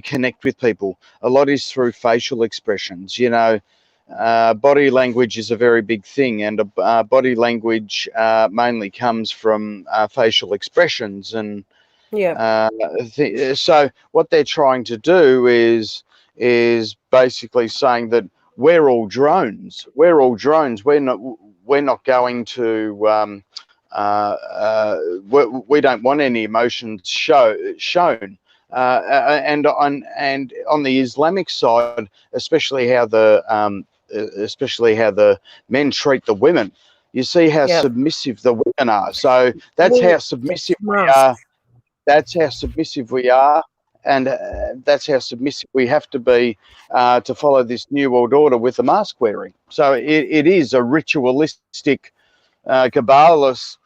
connect with people. A lot is through facial expressions. You know, body language is a very big thing, and body language mainly comes from facial expressions. And so what they're trying to do is basically saying that we're all drones. We're all drones. We're not going to. We don't want any emotions shown. And on the Islamic side, especially how the men treat the women. You see how submissive the women are. So that's how submissive we are. That's how submissive we are, and that's how submissive we have to be to follow this new world order with the mask wearing. So it is a ritualistic, Kabbalist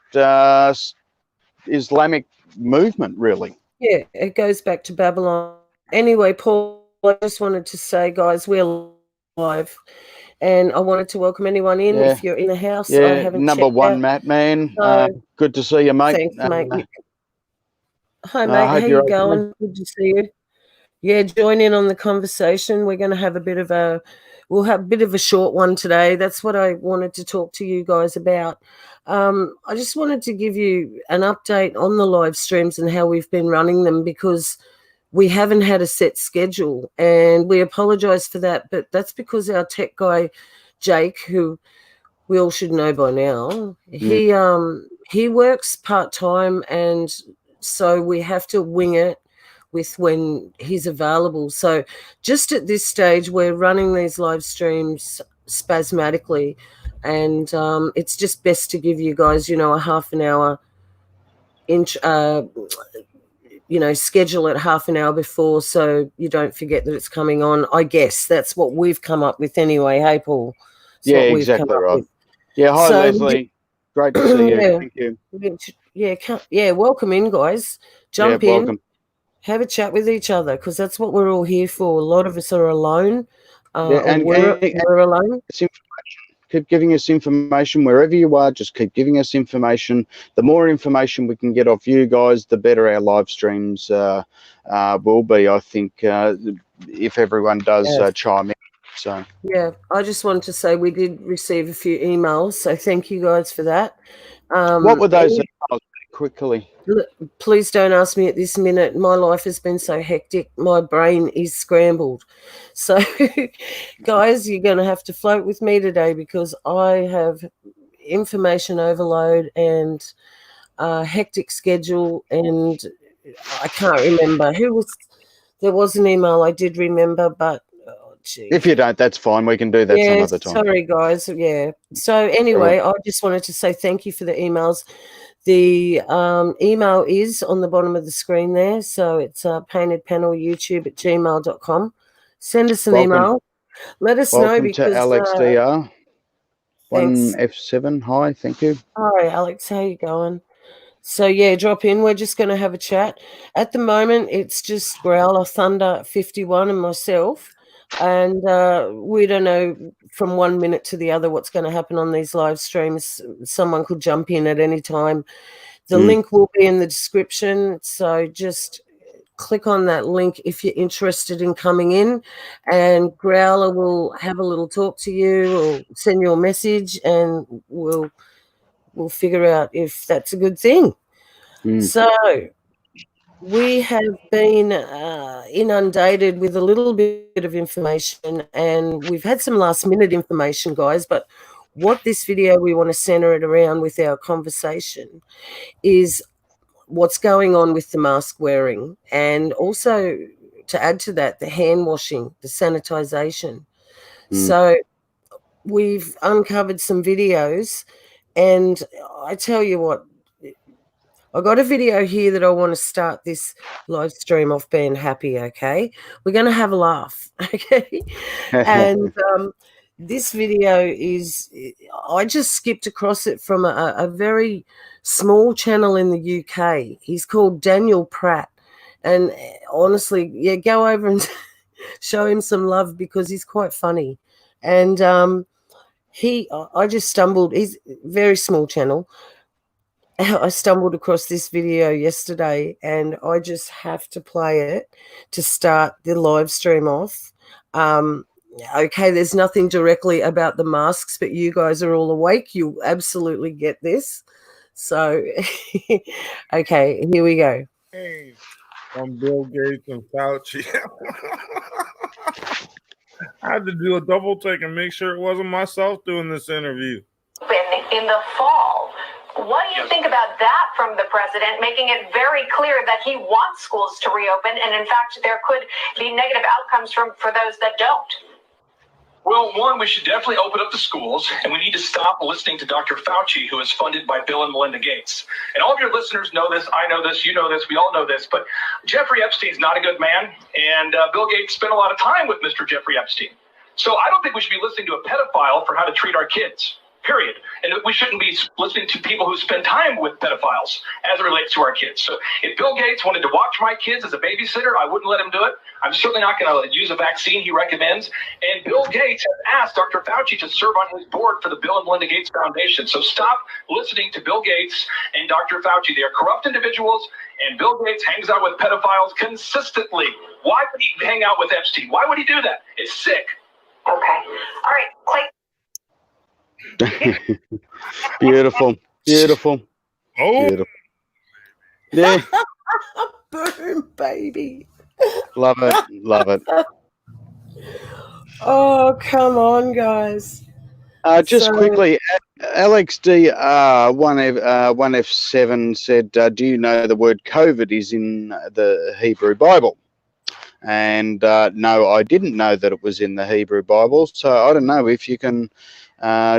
Islamic movement, really. Yeah, it goes back to Babylon. Anyway, Paul, I just wanted to say, guys, we're live, and I wanted to welcome anyone in. If you're in the house, I haven't number one, out. Matt, man. Good to see you, mate. Thanks, mate. Hi, mate. How you going? Good to see you. Yeah, join in on the conversation. We're going to have we'll have a bit of a short one today. That's what I wanted to talk to you guys about. I just wanted to give you an update on the live streams and how we've been running them, because we haven't had a set schedule, and we apologize for that, but that's because our tech guy, Jake, who we all should know by now, he works part-time, and so we have to wing it with when he's available. So just at this stage, we're running these live streams spasmodically, and it's just best to give you guys, a half an hour schedule it half an hour before, so you don't forget that it's coming on. I guess that's what we've come up with anyway. Hey, Paul? That's exactly right. Yeah, hi, Leslie. Great to see you. Thank you. Yeah, welcome in, guys. Jump in. Welcome. Have a chat with each other, because that's what we're all here for. A lot of us are alone. And we're alone. Keep giving us information wherever you are. Just keep giving us information. The more information we can get off you guys, the better our live streams will be. I think if everyone does chime in. So I just wanted to say we did receive a few emails, so thank you guys for that. What were those emails? Quickly. Please don't ask me at this minute. My life has been so hectic. My brain is scrambled. So, guys, you're going to have to float with me today, because I have information overload and a hectic schedule, and I can't remember. There was an email I did remember, but if you don't, that's fine. We can do that some other time. Sorry, guys. Yeah. So anyway, I just wanted to say thank you for the emails. The email is on the bottom of the screen there. So it's paintedpanelyoutube@gmail.com. Send us an email. Let us know, because to Alex DR 1F7. Hi, thank you. Hi, Alex. How you going? So drop in. We're just going to have a chat. At the moment, it's just Growler, Thunder 51, and myself. And we don't know from 1 minute to the other what's going to happen on these live streams. Someone could jump in at any time. The link will be in the description, so just click on that link if you're interested in coming in, and Growler will have a little talk to you or send you a message, and we'll figure out if that's a good thing. So we have been inundated with a little bit of information, and we've had some last-minute information, guys, but what this video we want to center it around with our conversation is what's going on with the mask wearing, and also to add to that, the hand washing, the sanitization. So we've uncovered some videos, and I tell you what, I got a video here that I want to start this live stream off being happy, okay? We're going to have a laugh, okay? And this video is, I just skipped across it from a very small channel in the UK. He's called Daniel Pratt. And honestly, go over and show him some love, because he's quite funny. And I just stumbled, he's a very small channel. I stumbled across this video yesterday, and I just have to play it to start the live stream off. Okay, there's nothing directly about the masks, but you guys are all awake. You absolutely get this. So, okay, here we go. Hey, from Bill Gates and Fauci. I had to do a double take and make sure it wasn't myself doing this interview. In the fall. What do you think about that from the president, making it very clear that he wants schools to reopen, and in fact, there could be negative outcomes for those that don't? Well, one, we should definitely open up the schools, and we need to stop listening to Dr. Fauci, who is funded by Bill and Melinda Gates. And all of your listeners know this, I know this, you know this, we all know this, but Jeffrey Epstein's not a good man, and Bill Gates spent a lot of time with Mr. Jeffrey Epstein. So I don't think we should be listening to a pedophile for how to treat our kids. Period. And we shouldn't be listening to people who spend time with pedophiles as it relates to our kids. So if Bill Gates wanted to watch my kids as a babysitter, I wouldn't let him do it. I'm certainly not going to use a vaccine he recommends. And Bill Gates has asked Dr. Fauci to serve on his board for the Bill and Melinda Gates Foundation. So stop listening to Bill Gates and Dr. Fauci. They are corrupt individuals, and Bill Gates hangs out with pedophiles consistently. Why would he hang out with Epstein? Why would he do that? It's sick. Okay. All right, Clay. Beautiful. Oh, Beautiful. Yeah, Boom, baby. love it. Oh, come on, guys. Just quickly, Alex DR 1F7 said, do you know the word COVID is in the Hebrew Bible? And no, I didn't know that it was in the Hebrew Bible. So I don't know if you can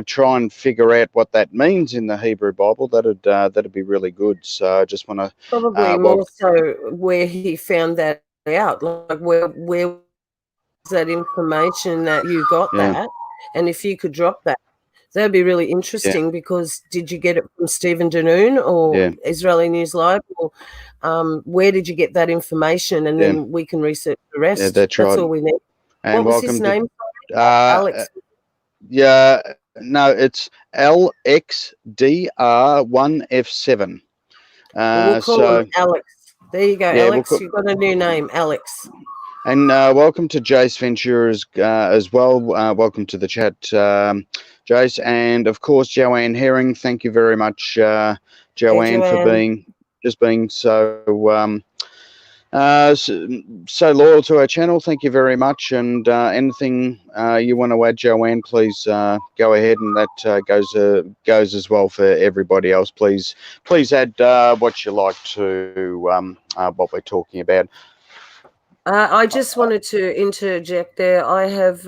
try and figure out what that means in the Hebrew Bible. That'd be really good. So I just want to Probably more so where he found that out, like where was that information that you got that, and if you could drop that, that'd be really interesting. Because did you get it from Stephen Danoon or Israeli News Live, or where did you get that information? And then we can research the rest. Yeah, that's all we need. And what was his name? Alex. Yeah, no, it's LXDR1F7. We'll call him Alex. There you go, Alex. You've got a new name, Alex. And welcome to Jace Ventura as well. Welcome to the chat, Jace. And of course, Joanne Herring. Thank you very much, Joanne, for being so so loyal to our channel. Thank you very much. And anything you want to add, Joanne, please go ahead, and that goes as well for everybody else. Please add what you like to what we're talking about. I just wanted to interject there. I've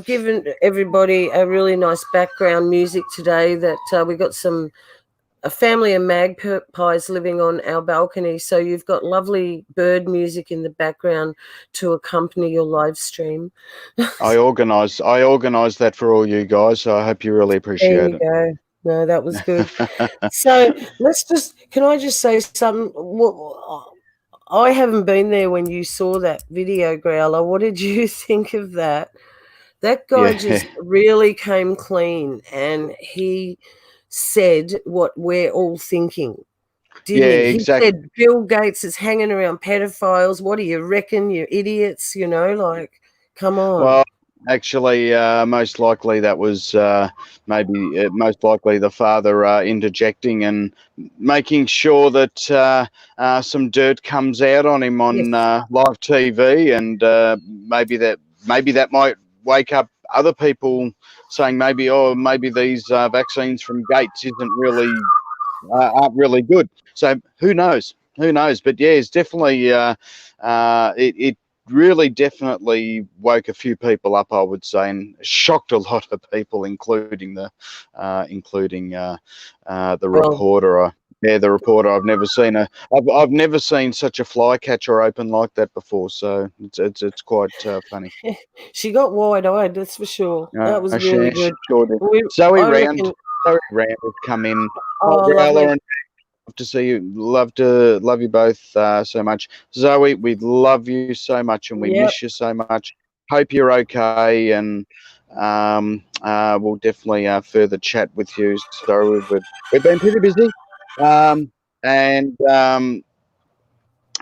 given everybody a really nice background music today. That we got a family of magpies living on our balcony, so you've got lovely bird music in the background to accompany your live stream. I organised that for all you guys, so I hope you really appreciate it. There you go. No, that was good. So can I just say something? I haven't been there when you saw that video, Growler. What did you think of that? That guy just really came clean, and he said what we're all thinking. Didn't he? Exactly. He said Bill Gates is hanging around pedophiles. What do you reckon, you idiots? Come on. Well, actually, most likely that was most likely the father interjecting and making sure that some dirt comes out on him on live TV, and maybe that might wake up other people saying maybe these vaccines from Gates aren't really good. So who knows? But yeah, it's definitely it really definitely woke a few people up, I would say, and shocked a lot of people, including the reporter. The reporter. I've never seen such a flycatcher open like that before. So it's quite funny. She got wide-eyed, that's for sure. That was really good. Sure did. Zoe Round has come in. Love to see you. Love you both so much. Zoe, we love you so much, and we miss you so much. Hope you're okay, and we'll definitely further chat with you. So we've been pretty busy, and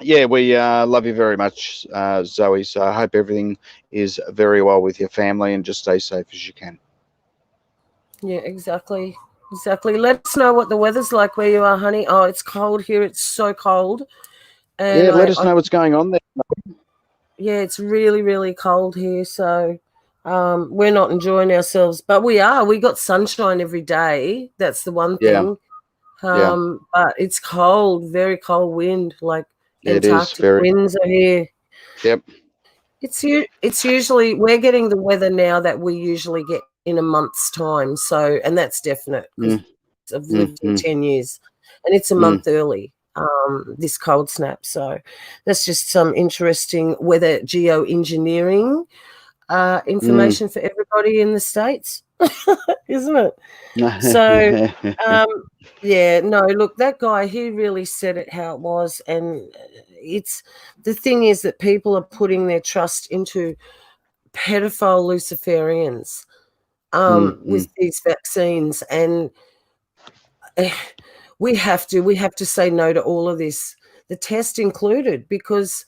yeah, we love you very much, Zoe. So I hope everything is very well with your family, and just stay safe as you can. Yeah, exactly. Let us know what the weather's like where you are, honey. Oh, it's cold here. It's so cold. And yeah, let us know what's going on there. Yeah, it's really, really cold here. So we're not enjoying ourselves, but we are. We got sunshine every day. That's the one thing. But it's cold, very cold wind, like Antarctic winds are here. Yep. It's usually, we're getting the weather now that we usually get in a month's time. So, and that's definite because I've lived here 10 years and it's a month early, this cold snap. So that's just some interesting weather geoengineering information for everybody in the States, isn't it? So, yeah, no, look, that guy, he really said it how it was. And it's, the thing is that people are putting their trust into pedophile Luciferians with these vaccines. And we have to say no to all of this, the test included, because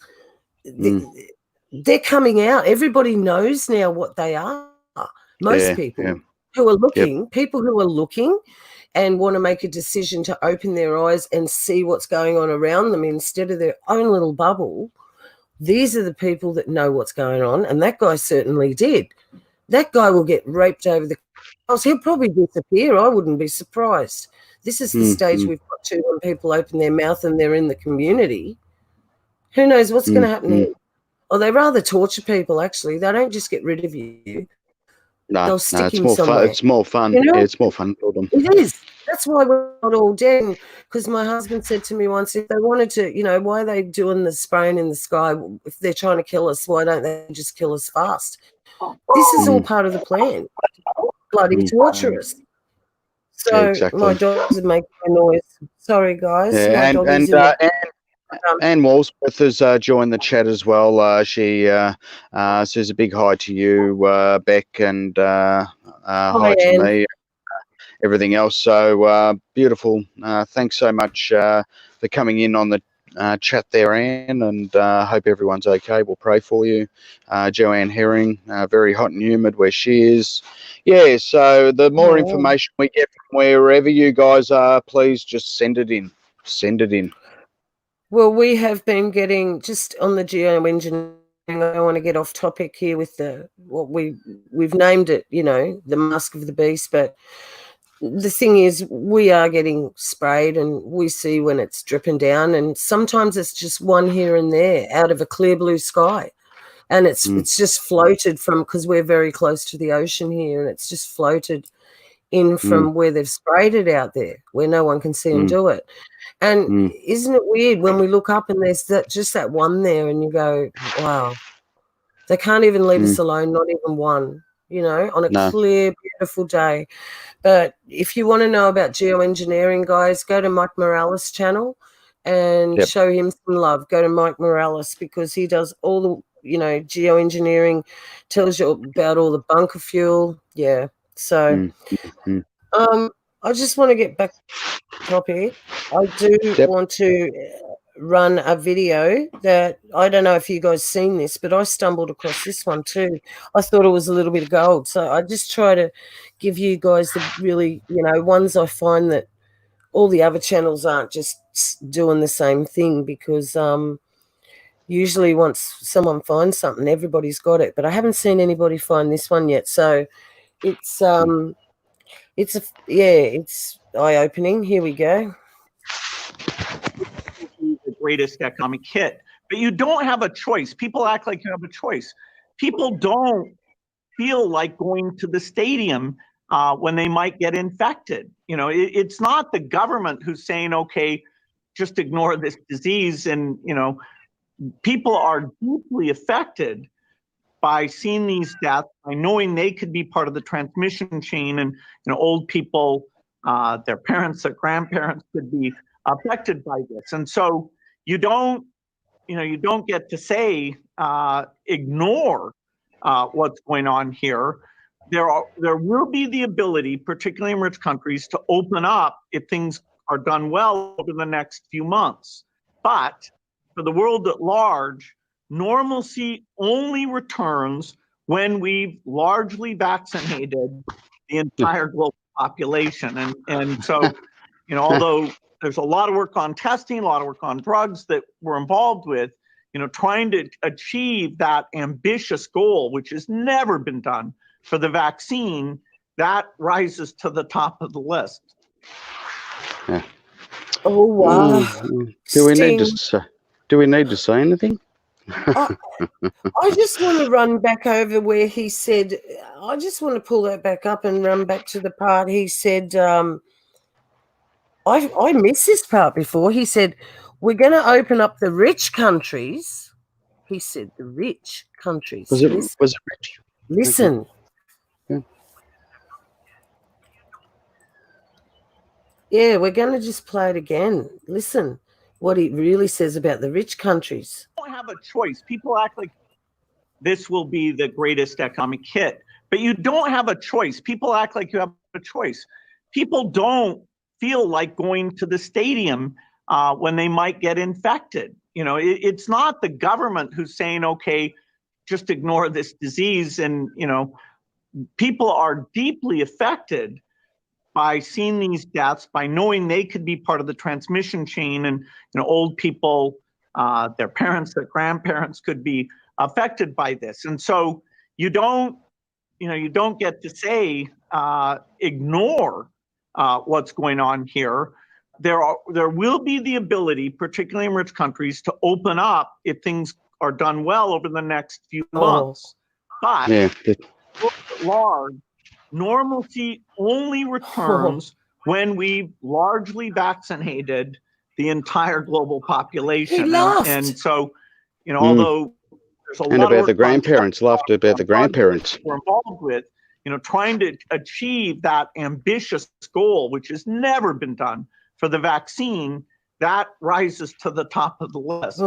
they're coming out. Everybody knows now what they are. Most people who are looking, people who are looking and want to make a decision to open their eyes and see what's going on around them instead of their own little bubble, these are the people that know what's going on. And that guy certainly did. That guy will get raped over the house. He'll probably disappear. I wouldn't be surprised. This is the stage we've got to when people open their mouth and they're in the community. Who knows what's going to happen here? Or they rather torture people, actually. They don't just get rid of you. They'll stick him somewhere. It's more fun. You know? Yeah, it's more fun for them. It is. That's why we're not all dead. Because my husband said to me once, if they wanted to, you know, why are they doing the spraying in the sky? If they're trying to kill us, why don't they just kill us fast? This is all part of the plan. Bloody torture us. So my dogs are making a noise. Sorry, guys. Yeah, my dog is in Anne Walsworth has joined the chat as well. She says a big hi to you, Beck, and hi to me, everything else. So beautiful. Thanks so much for coming in on the chat there, Anne, and hope everyone's okay. We'll pray for you. Joanne Herring, very hot and humid where she is. Yeah, so the more information we get from wherever you guys are, please just send it in. Send it in. Well, we have been getting, just on the geoengineering, I don't want to get off topic here with what we've named it, you know, the mask of the beast, but the thing is we are getting sprayed and we see when it's dripping down, and sometimes it's just one here and there out of a clear blue sky, and it's just floated from, because we're very close to the ocean here, and it's just floated in from where they've sprayed it out there where no one can see them do it. And isn't it weird when we look up and there's just that one there, and you go, wow, they can't even leave us alone, not even one, you know, on a clear, beautiful day. But if you want to know about geoengineering, guys, go to Mike Morales' channel and show him some love. Go to Mike Morales, because he does all the, you know, geoengineering, tells you about all the bunker fuel. Yeah. So I just want to get back to the topic. I do want to run a video that, I don't know if you guys seen this, but I stumbled across this one too. I thought it was a little bit of gold. So I just try to give you guys the really, you know, ones I find that all the other channels aren't just doing the same thing, because usually once someone finds something, everybody's got it. But I haven't seen anybody find this one yet. So it's eye-opening. Here we go. The greatest economic hit, but you don't have a choice. People act like you have a choice. People don't feel like going to the stadium when they might get infected. You know, it's not the government who's saying, okay, just ignore this disease. And, you know, people are deeply affected by seeing these deaths, by knowing they could be part of the transmission chain, and, you know, old people, their parents, their grandparents could be affected by this. And so you don't get to say, ignore what's going on here. there will be the ability, particularly in rich countries, to open up if things are done well over the next few months. But for the world at large, normalcy only returns when we've largely vaccinated the entire global population. And so, although there's a lot of work on testing, a lot of work on drugs that we're involved with, trying to achieve that ambitious goal, which has never been done for the vaccine, that rises to the top of the list. Yeah. Oh, wow. Do we need to say anything? I just want to run back over where he said, I just want to pull that back up and run back to the part he said, I missed this part before. He said, we're going to open up the rich countries. He said the rich countries. Was it rich? Listen. Okay. Yeah, we're going to just play it again. Listen what he really says about the rich countries. Don't have a choice. People act like this will be the greatest economic hit, but you don't have a choice. People act like you have a choice. People don't feel like going to the stadium when they might get infected. It's not the government who's saying, okay, just ignore this disease. And, people are deeply affected by seeing these deaths, by knowing they could be part of the transmission chain, and old people, their parents, their grandparents could be affected by this. And so you don't get to say ignore what's going on here. There will be the ability, particularly in rich countries, to open up if things are done well over the next few months. But at large, normalcy only returns when we've largely vaccinated the entire glal population. And so, although there's a lot about of the grandparents, laughed about the grandparents we're involved with, trying to achieve that ambitious goal, which has never been done for the vaccine, that rises to the top of the list.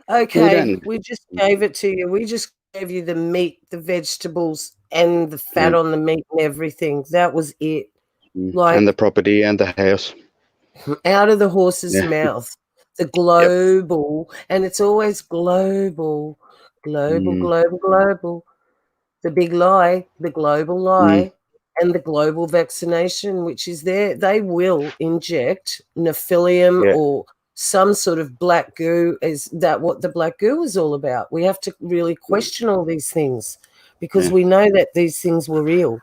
Okay, we just gave it to you. We just gave you the meat, the vegetables, and the fat on the meat and everything. That was it. And the property and the house. Out of the horse's mouth. The global, and it's always global. The big lie, the global lie, and the global vaccination, which is there. They will inject nephilim or some sort of black goo. Is that what the black goo is all about? We have to really question all these things because we know that these things were real.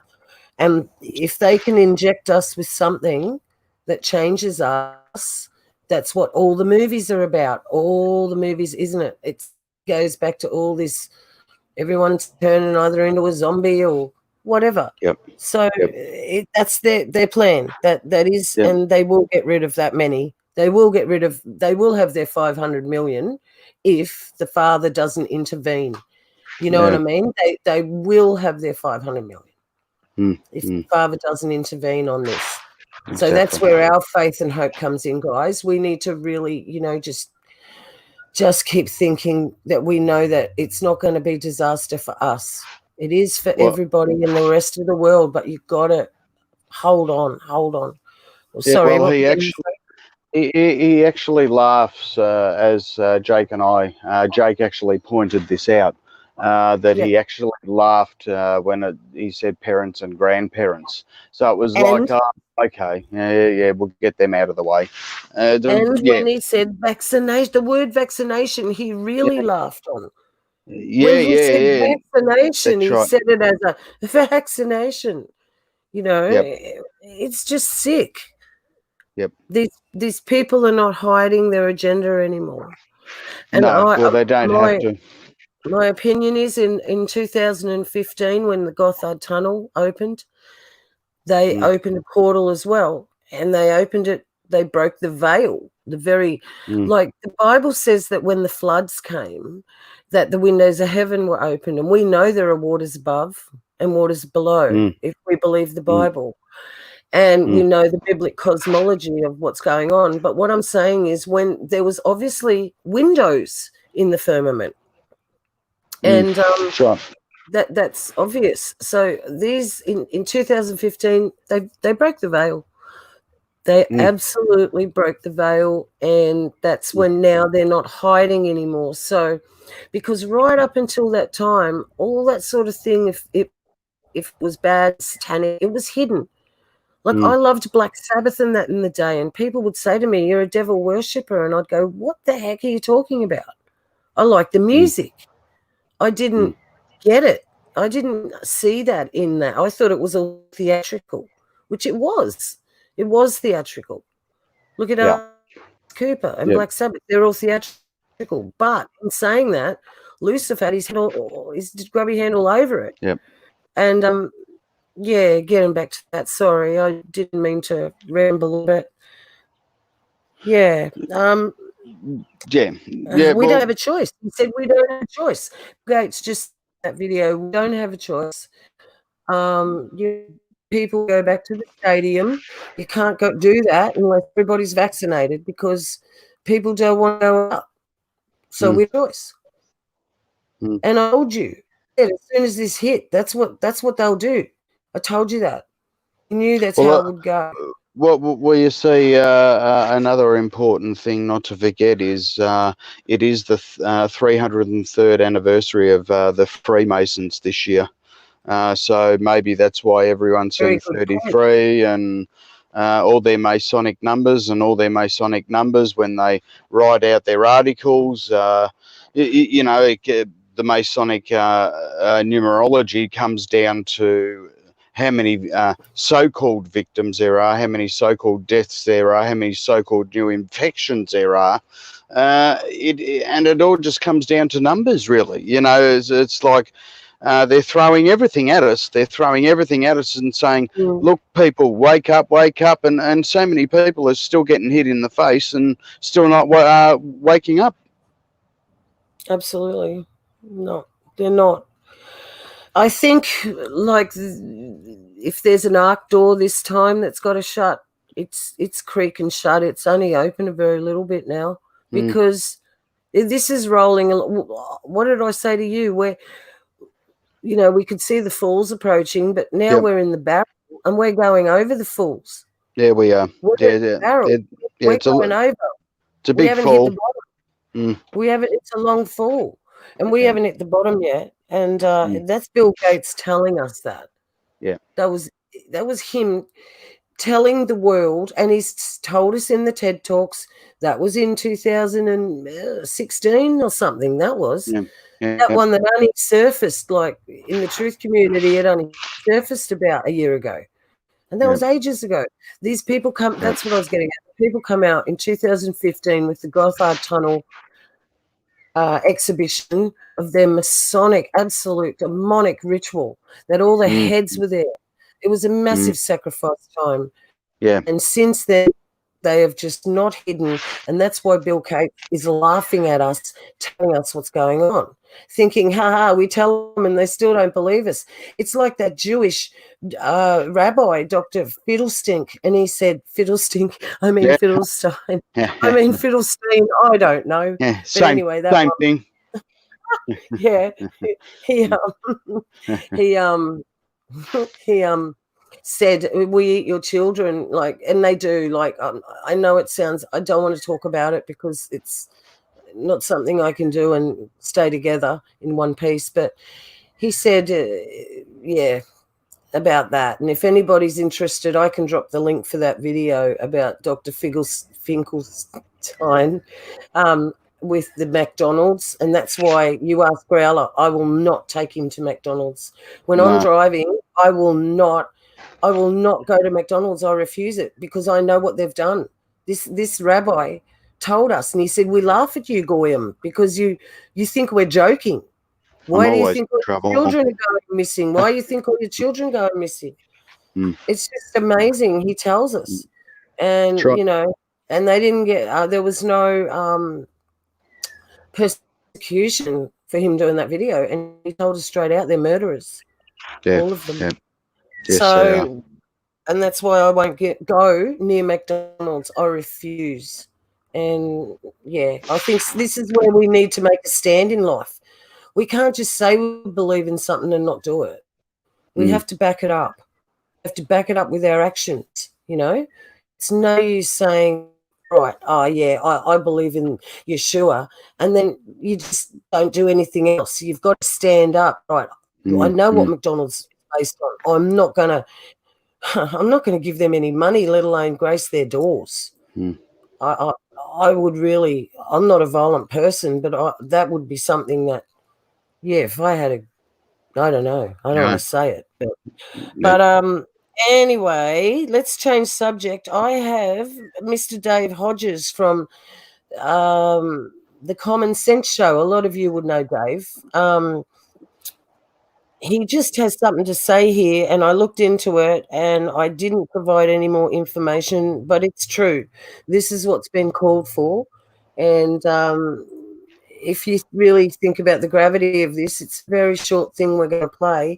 And if they can inject us with something that changes us, that's what all the movies are about. All the movies, isn't it? It goes back to all this, everyone's turning either into a zombie or whatever. So that's their plan. That is, and they will get rid of that many. They will have their 500 million if the father doesn't intervene. You know what I mean? They will have their 500 million if the father doesn't intervene on this. Exactly. So that's where our faith and hope comes in, guys. We need to really, just keep thinking that we know that it's not going to be disaster for us. It is for everybody in the rest of the world, but you've got to hold on. Well, sorry. Well, he actually laughs as Jake and I. Jake actually pointed this out, that he actually laughed when he said parents and grandparents. So it was okay, we'll get them out of the way. When he said vaccination, the word vaccination, he really laughed on. When he said vaccination, he said it as a vaccination. It's just sick. These people are not hiding their agenda anymore. And they don't have to. My opinion is in 2015 when the Gothard Tunnel opened, they opened a portal as well, and they opened it. They broke the veil. Like the Bible says that when the floods came, that the windows of heaven were opened, and we know there are waters above and waters below if we believe the Bible. And we know the biblical cosmology of what's going on. But what I'm saying is when there was obviously windows in the firmament. And that's obvious. So these in 2015, they broke the veil. They absolutely broke the veil, and that's when now they're not hiding anymore. So, because right up until that time, all that sort of thing, if it was bad, satanic, it was hidden. Like I loved Black Sabbath and that in the day, and people would say to me, "You're a devil worshipper," and I'd go, "What the heck are you talking about?" I like the music. I didn't get it. I didn't see that in that. I thought it was all theatrical, which it was. It was theatrical. Look at Cooper and Black Sabbath. They're all theatrical. But in saying that, Lucifer had his grubby hand all over it. Yep. And, getting back to that, sorry, I didn't mean to ramble a bit. Yeah. We don't have a choice. He said we don't have a choice. Gates just that video. We don't have a choice. People go back to the stadium. You can't do that unless everybody's vaccinated because people don't want to go up. So we have a choice. And I told you as soon as this hit, that's what they'll do. I told you that. You knew that's how it would go. Well, you see, another important thing not to forget is it is the 303rd anniversary of the Freemasons this year. So maybe that's why everyone's seeing 33 and all their Masonic numbers when they write out their articles. The Masonic numerology comes down to how many so-called victims there are, how many so-called deaths there are, how many so-called new infections there are. It all just comes down to numbers, really. It's like they're throwing everything at us. They're throwing everything at us and saying, look, people, wake up. And so many people are still getting hit in the face and still not waking up. Absolutely. No, they're not. I think, like, if there's an arc door this time that's got to shut, it's creak and shut. It's only open a very little bit now because this is rolling. What did I say to you? Where, we could see the falls approaching, but now we're in the barrel and we're going over the falls. Yeah, we are. We're going over. It's a big fall. Hit the bottom. We haven't. It's a long fall, and we haven't hit the bottom yet. And that's Bill Gates telling us that. Yeah, that was him telling the world, and he's told us in the TED Talks. That was in 2016 or something. That was that one that only surfaced, like in the truth community. It only surfaced about a year ago, and that was ages ago. These people come. That's what I was getting at. People come out in 2015 with the Gothard Tunnel exhibition of their Masonic, absolute demonic ritual, that all the heads were there. It was a massive sacrifice time. Yeah. And since then, they have just not hidden. And that's why Bill Gates is laughing at us, telling us what's going on, thinking, we tell them and they still don't believe us. It's like that Jewish rabbi, Dr. Fiddlestink, and he said, Fiddlestein. I mean, Fiddlestein, I don't know. Yeah, but same, anyway, that same thing. He said, we eat your children, like, and they do. Like, I know it sounds, I don't want to talk about it because it's not something I can do and stay together in one piece. But he said, about that. And if anybody's interested, I can drop the link for that video about Dr. Finkelstein with the McDonald's. And that's why you ask Growler, I will not take him to McDonald's. When I'm driving, I will not go to McDonald's. I refuse it because I know what they've done. This rabbi told us, and he said, we laugh at you, Goyim, because you think we're joking. Why do you think all your children are going missing? Why do you think all your children are going missing? It's just amazing. He tells us. And, and they didn't get, there was no persecution for him doing that video. And he told us straight out, they're murderers. All of them. Yeah. Yes, so, and that's why I won't go near McDonald's. I refuse. And, I think this is where we need to make a stand in life. We can't just say we believe in something and not do it. We have to back it up. We have to back it up with our actions, you know. It's no use saying, right, oh, yeah, I believe in Yeshua, and then you just don't do anything else. You've got to stand up, right? I know what McDonald's is based on. I'm not going to give them any money, let alone grace their doors. I would really, I'm not a violent person, but that would be something that, yeah, if I had I don't know. I don't want to say it. But anyway, let's change subject. I have Mr. Dave Hodges from the Common Sense Show. A lot of you would know Dave. He just has something to say here, and I looked into it, and I didn't provide any more information, but it's true. This is what's been called for, and if you really think about the gravity of this, it's a very short thing we're going to play.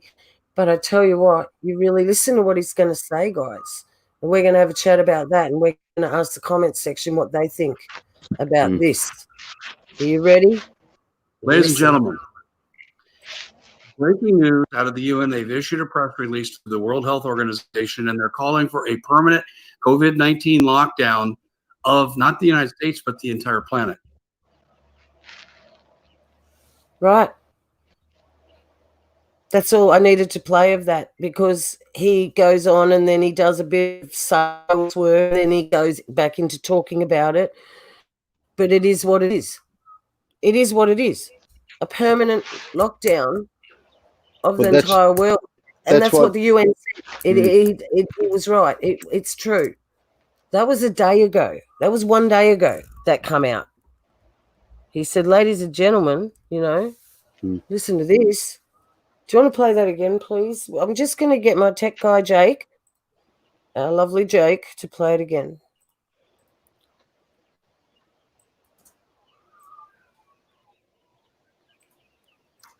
But I tell you what, you really listen to what he's going to say, guys. And we're going to have a chat about that, and we're going to ask the comments section what they think about this. Are you ready? Ladies and gentlemen, breaking news out of the UN. They've issued a press release to the World Health Organization, and they're calling for a permanent COVID-19 lockdown of not the United States, but the entire planet. Right. That's all I needed to play of that, because he goes on and then he does a bit of sales work, and then he goes back into talking about it. But it is what it is. It is what it is. A permanent lockdown of the entire world. And that's what the UN said. It was right. It's true. That was a day ago. That was 1 day ago that come out. He said, ladies and gentlemen, you know, listen to this. Do you want to play that again, please? I'm just going to get my tech guy, Jake, our lovely Jake, to play it again.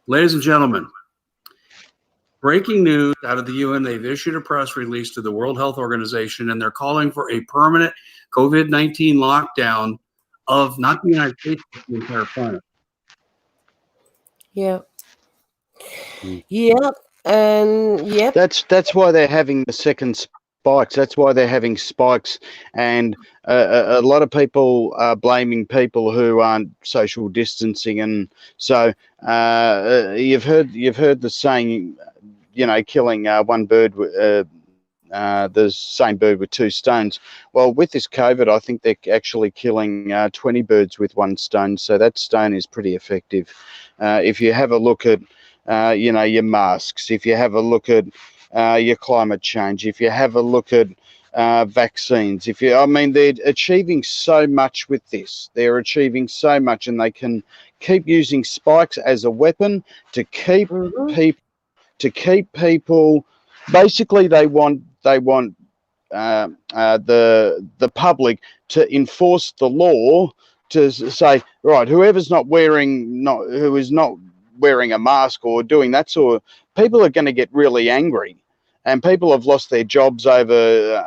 Ladies and gentlemen, breaking news out of the UN. They've issued a press release to the World Health Organization, and they're calling for a permanent COVID-19 lockdown of not the United States, but the entire planet. Yeah. Yeah. And yeah. That's why they're having the second spikes. That's why they're having spikes, and a lot of people are blaming people who aren't social distancing, and so you've heard the saying, you know, killing one bird with the same bird with two stones. Well, with this COVID, I think they're actually killing 20 birds with one stone. So that stone is pretty effective. If you have a look at, you know, your masks, if you have a look at your climate change, if you have a look at vaccines, I mean, they're achieving so much with this. They're achieving so much, and they can keep using spikes as a weapon to keep people. Basically, they want the public to enforce the law, to say, right, who is not wearing a mask or doing that sort of, people are going to get really angry, and people have lost their jobs over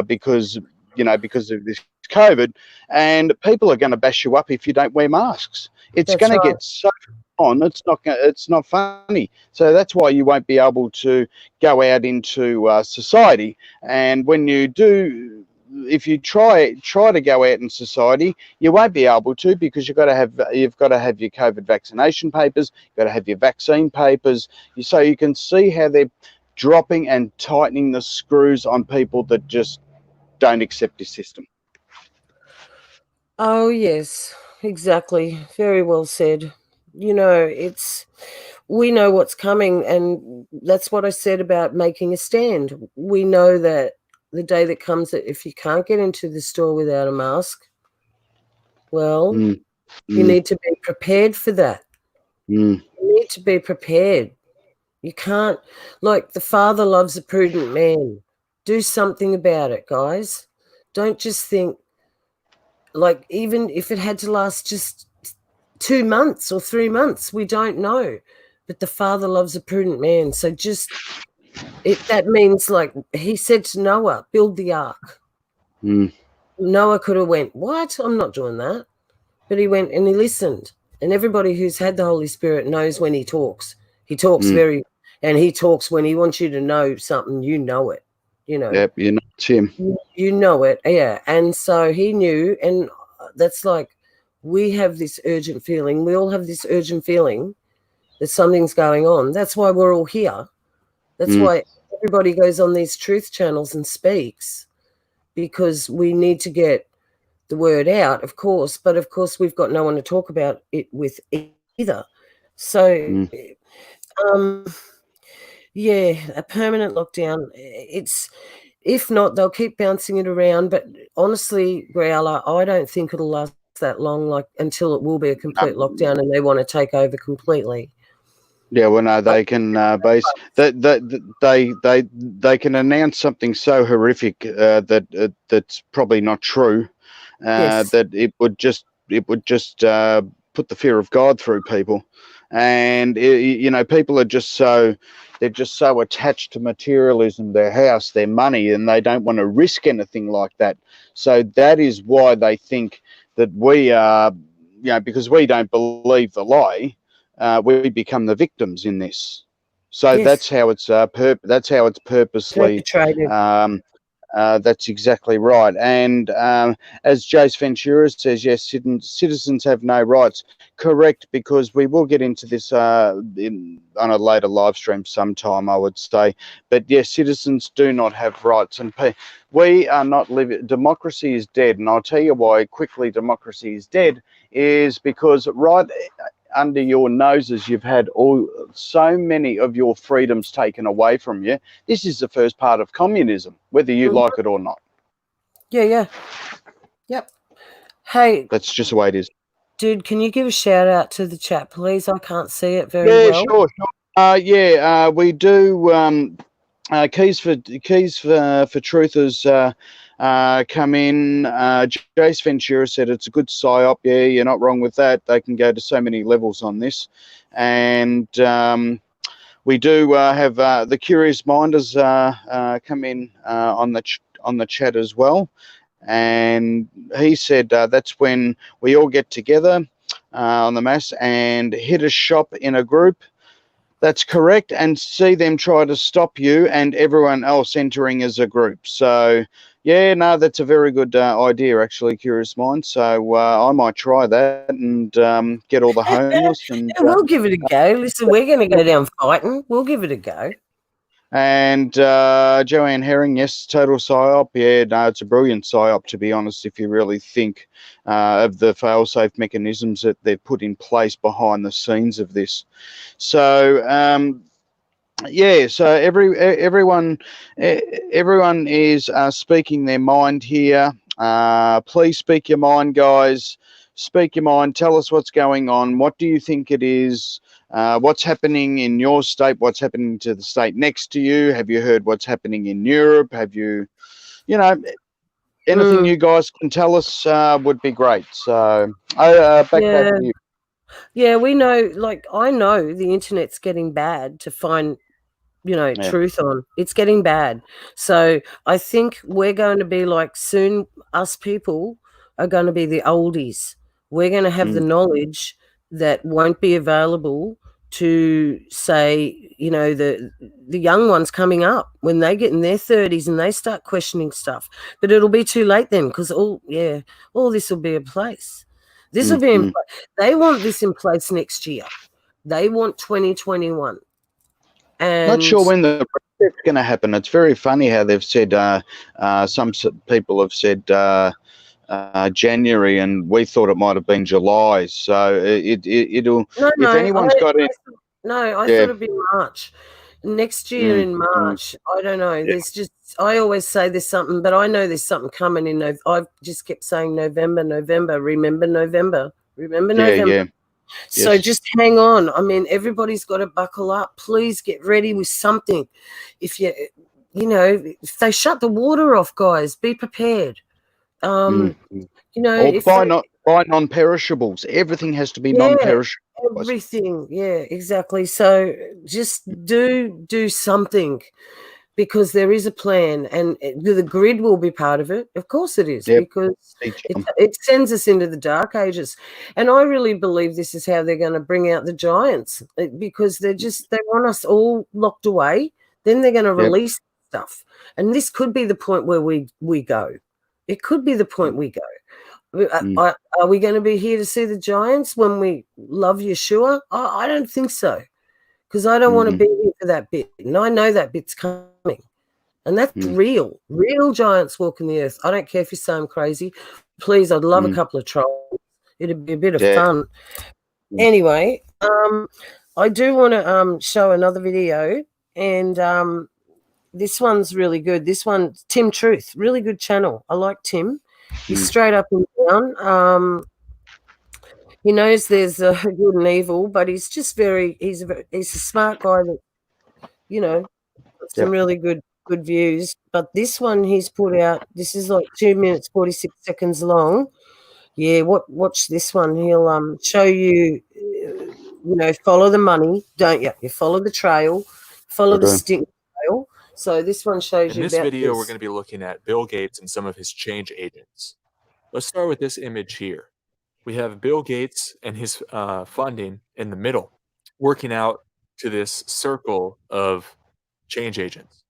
because of this COVID, and people are going to bash you up if you don't wear masks. It's going to get so on. It's not funny. So that's why you won't be able to go out into society. And when you do, if you try to go out in society, you won't be able to, because you've got to have your COVID vaccination papers, you've got to have your vaccine papers. So you can see how they're dropping and tightening the screws on people that just don't accept this system. Oh, yes, exactly. Very well said. You know, we know what's coming, and that's what I said about making a stand. We know that the day that comes, that if you can't get into the store without a mask, well, you need to be prepared for that. You need to be prepared. You can't, like, the Father loves a prudent man. Do something about it, guys. Don't just think, like, even if it had to last just 2 months or 3 months, we don't know. But the Father loves a prudent man. So that means, like he said to Noah, build the ark. Noah could have went, what? I'm not doing that. But he went and he listened. And everybody who's had the Holy Spirit knows when he talks. He talks and he talks when he wants you to know something, you know it, you know. Yep, you know it's him. You know it, yeah. And so he knew, and that's like, we have this urgent feeling. We all have this urgent feeling that something's going on. That's why we're all here. That's why everybody goes on these truth channels and speaks, because we need to get the word out, of course. But of course, we've got no one to talk about it with either. So, yeah, a permanent lockdown. It's, if not, they'll keep bouncing it around. But honestly, Growler, I don't think it'll last that long, like until it will be a complete lockdown and they want to take over completely. Yeah, well, no, they can they can announce something so horrific that that's probably not true. That it would just put the fear of God through people, and you know, people are just so attached to materialism, their house, their money, and they don't want to risk anything like that. So that is why they think that we are, you know, because we don't believe the lie, we become the victims in this. So that's how it's purposely perpetrated. That's exactly right. And as Jace Ventura says, yes, citizens have no rights. Correct, because we will get into this on a later live stream sometime, I would say. But yes, citizens do not have rights. And we are not living. Democracy is dead. And I'll tell you why quickly democracy is dead is because right under your noses, you've had so many of your freedoms taken away from you. This is the first part of communism, whether you like it or not. Yeah. Yep. Hey, that's just the way it is. Dude, can you give a shout out to the chat, please? I can't see it very well. Sure. We do. Keys for Truthers come in. Jace Ventura said it's a good psyop. Yeah, you're not wrong with that. They can go to so many levels on this, and we do have the Curious Minders come in on the chat as well, and he said that's when we all get together on the mass and hit a shop in a group. That's correct, and see them try to stop you and everyone else entering as a group. So, yeah, no, that's a very good idea, actually, Curious Mind. So I might try that and get all the homeless. And we'll give it a go. Listen, we're going to go down fighting. We'll give it a go. And Joanne Herring, yes, total psyop. Yeah, no, it's a brilliant psyop, to be honest, if you really think of the fail-safe mechanisms that they've put in place behind the scenes of this. So, yeah, so everyone is speaking their mind here. Please speak your mind, guys. Speak your mind. Tell us what's going on. What do you think it is? What's happening in your state? What's happening to the state next to you? Have you heard what's happening in Europe? Have you, anything you guys can tell us would be great. So, back to you. Yeah, we know, I know the internet's getting bad to find, truth on. It's getting bad. So I think we're going to be soon, us people are going to be the oldies. We're going to have the knowledge that won't be available to say, the young ones coming up when they get in their 30s and they start questioning stuff. But it'll be too late then, because all this will be in place. This will be in place. They want this in place next year. They want 2021. And not sure when the reset's going to happen. It's very funny how they've said, some people have said January, and we thought it might have been July. So it'll. If anyone's got it, I thought it'd be March next year in March. I don't know. There's just, I always say there's something, but I know there's something coming in. I've just kept saying November. Remember November. Yeah. So just hang on. I mean, everybody's got to buckle up. Please get ready with something. If if they shut the water off, guys, be prepared. Or buy non-perishables. Everything has to be non-perishable. Everything, yeah, exactly. So just do something. because there is a plan, and the grid will be part of it. Of course it is, because it sends us into the dark ages. And I really believe this is how they're going to bring out the giants, because they want us all locked away. Then they're going to release stuff. And this could be the point where we go. It could be the point we go. Are we going to be here to see the giants when we love Yeshua? I don't think so, because I don't want to be here for that bit. And I know that bit's coming. And that's real. Real giants walking the earth. I don't care if you say I'm crazy. Please, I'd love a couple of trolls. It'd be a bit of fun. Anyway, I do want to show another video. And this one's really good. This one, Tim Truth, really good channel. I like Tim. He's straight up and down. He knows there's a good and evil, but he's just he's a smart guy that, got some really good views. But this one he's put out, this is like 2 minutes 46 seconds long. Yeah, watch this one. He'll show you, follow the money, don't you? You follow the trail, follow the stink trail. So this one shows you. In this video, we're going to be looking at Bill Gates and some of his change agents. Let's start with this image here. We have Bill Gates and his funding in the middle, working out to this circle of change agents.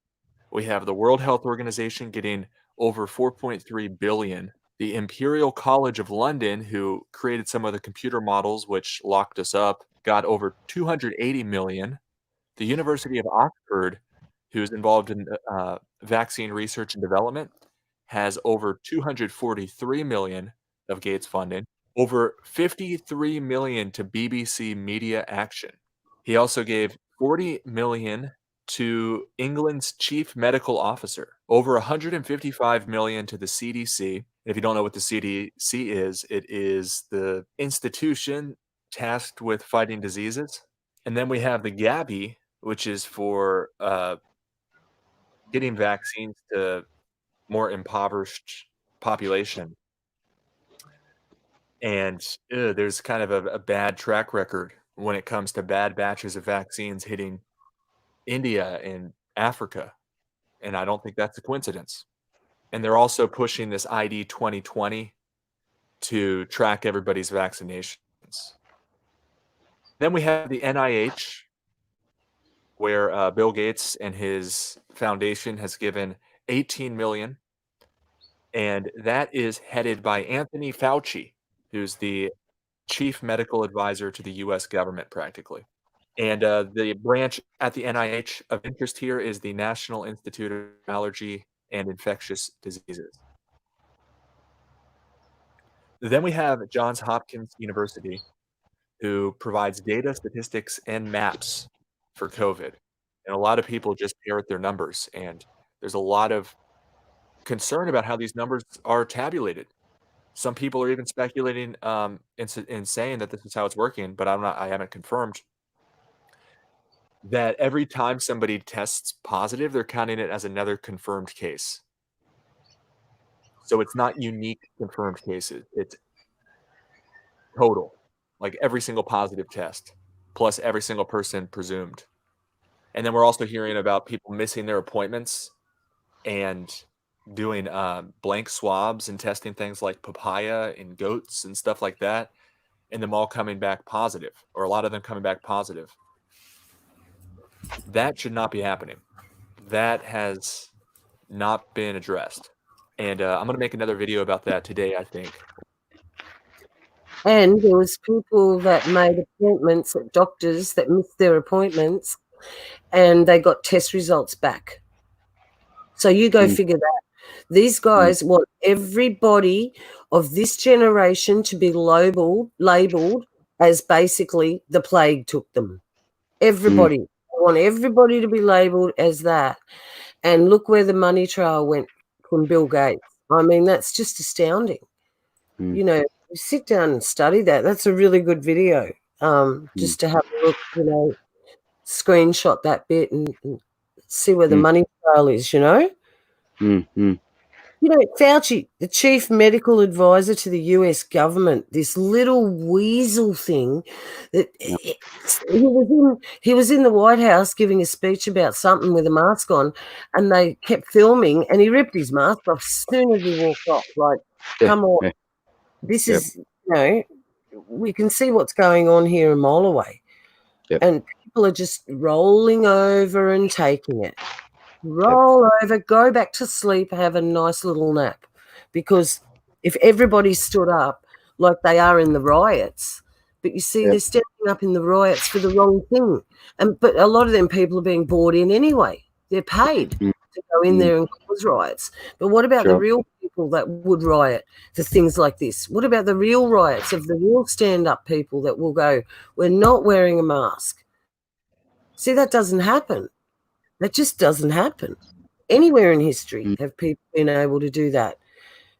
We have the World Health Organization getting over 4.3 billion. The Imperial College of London, who created some of the computer models which locked us up, got over 280 million. The University of Oxford, who's involved in vaccine research and development, has over 243 million of Gates funding. Over 53 million to BBC Media Action. He also gave 40 million to England's chief medical officer, over 155 million to the CDC. If you don't know what the CDC is, it is the institution tasked with fighting diseases. And then we have the Gavi, which is for getting vaccines to more impoverished population. And there's kind of a bad track record when it comes to bad batches of vaccines hitting India and Africa. And I don't think that's a coincidence. And they're also pushing this ID 2020 to track everybody's vaccinations. Then we have the NIH, where Bill Gates and his foundation has given 18 million. And that is headed by Anthony Fauci, who's the chief medical advisor to the U.S. government, practically. And the branch at the NIH of interest here is the National Institute of Allergy and Infectious Diseases. Then we have Johns Hopkins University, who provides data, statistics, and maps for COVID. And a lot of people just parrot their numbers. And there's a lot of concern about how these numbers are tabulated. Some people are even speculating in saying that this is how it's working, but I haven't confirmed that every time somebody tests positive, they're counting it as another confirmed case. So it's not unique confirmed cases. It's total, like every single positive test plus every single person presumed. And then we're also hearing about people missing their appointments and doing blank swabs and testing things like papaya and goats and stuff like that, and them all coming back positive, or a lot of them coming back positive. That should not be happening. That has not been addressed. And I'm going to make another video about that today, I think. And there was people that made appointments at doctors that missed their appointments, and they got test results back. So you go figure that. These guys want everybody of this generation to be labeled as basically the plague took them. Everybody. I want everybody to be labeled as that. And look where the money trail went from Bill Gates. I mean, that's just astounding. You know, sit down and study that. That's a really good video. Just to have a look, screenshot that bit and see where the money trail is, You know, Fauci, the chief medical advisor to the US government, this little weasel thing that he was in the White House giving a speech about something with a mask on, and they kept filming, and he ripped his mask off as soon as he walked off. Like, come on. This is, you know, we can see what's going on here a mile away. And people are just rolling over and taking it. Roll over, go back to sleep, have a nice little nap. Because if everybody stood up like they are in the riots, but you see they're standing up in the riots for the wrong thing. But a lot of them people are being bought in anyway. They're paid to go in there and cause riots. But what about the real people that would riot for things like this? What about the real riots of the real stand-up people that will go, we're not wearing a mask? See, that doesn't happen. That just doesn't happen. Anywhere in history have people been able to do that.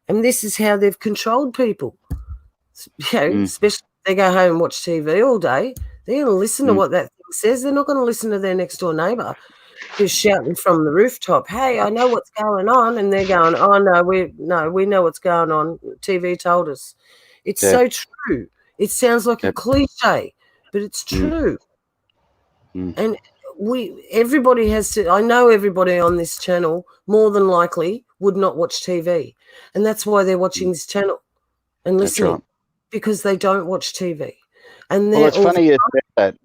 And this is how they've controlled people. You know, especially if they go home and watch TV all day, they're going to listen to what that thing says. They're not going to listen to their next door neighbour who's shouting from the rooftop, hey, I know what's going on. And they're going, oh, no, we know what's going on. TV told us. It's so true. It sounds like a cliche, but it's true. And everybody has to, I know everybody on this channel more than likely would not watch TV. And that's why they're watching this channel and listening, because they don't watch TV. And well, it's funny you said that.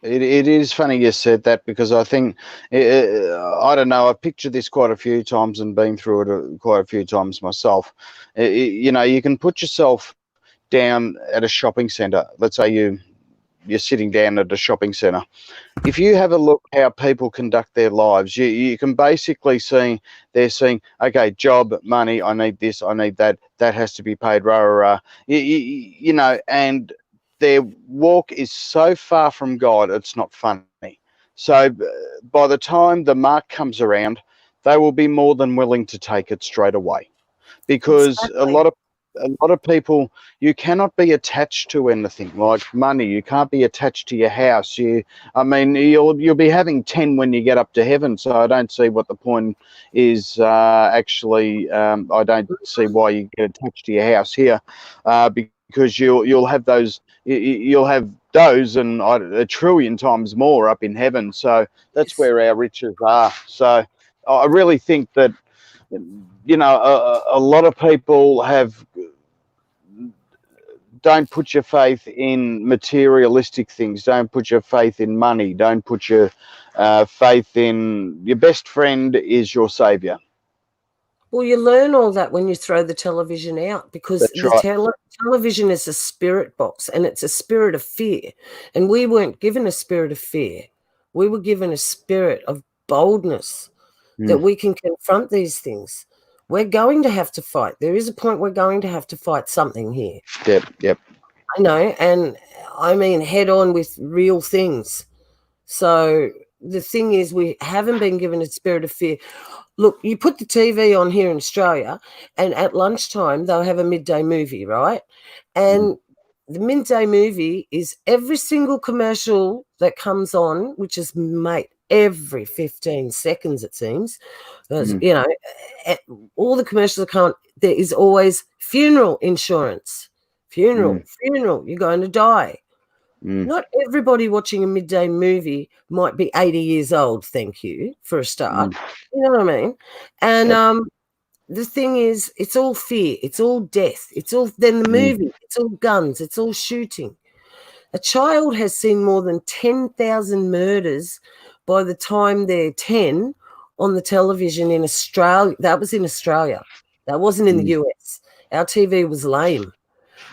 It is funny you said that, because I think, I don't know, I've pictured this quite a few times and been through it quite a few times myself. You know, you can put yourself down at a shopping centre. Let's say you're sitting down at a shopping centre. If you have a look how people conduct their lives, you can basically see they're saying, okay, job, money, I need this, I need that, that has to be paid, rah, rah, rah. You know, and their walk is so far from God, it's not funny. So by the time the mark comes around, they will be more than willing to take it straight away, because a lot of people, you cannot be attached to anything like money. You can't be attached to your house. I mean, you'll be having 10 when you get up to heaven. So I don't see what the point is. Actually, I don't see why you get attached to your house here, because you'll have those. You'll have those and a trillion times more up in heaven. So that's where our riches are. So I really think that, you know, a lot of people don't put your faith in materialistic things. Don't put your faith in money. Don't put your faith in your best friend is your savior. Well, you learn all that when you throw the television out, because television is a spirit box, and it's a spirit of fear. And we weren't given a spirit of fear. We were given a spirit of boldness that we can confront these things. We're going to have to fight. There is a point we're going to have to fight something here. Yep. I know, and I mean head on with real things. So the thing is, we haven't been given a spirit of fear. Look, you put the TV on here in Australia, and at lunchtime they'll have a midday movie, right? And the midday movie is every single commercial that comes on, which is, mate, every 15 seconds, it seems. You know, all the commercials come on, there is always funeral insurance. Funeral, you're going to die. Not everybody watching a midday movie might be 80 years old, thank you, for a start. You know what I mean? And the thing is, it's all fear, it's all death, it's all, then the movie, it's all guns, it's all shooting. A child has seen more than 10,000 murders by the time they're 10 on the television in Australia. That was in Australia. That wasn't in the US. Our TV was lame.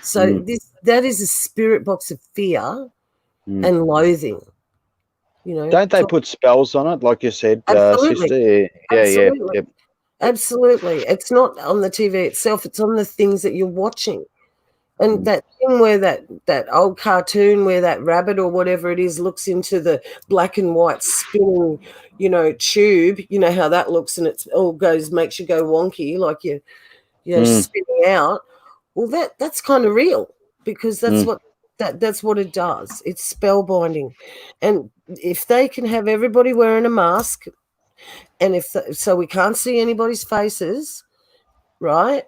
So that is a spirit box of fear and loathing. You know, don't they put spells on it, like you said, sister? Yeah. Absolutely. It's not on the TV itself, it's on the things that you're watching. And that thing where that old cartoon where that rabbit or whatever it is looks into the black and white spinning, you know, tube, you know how that looks, and it all makes you go wonky, like you're spinning out. Well, that's kind of real, because that's what it does. It's spellbinding. And if they can have everybody wearing a mask, and so we can't see anybody's faces, right?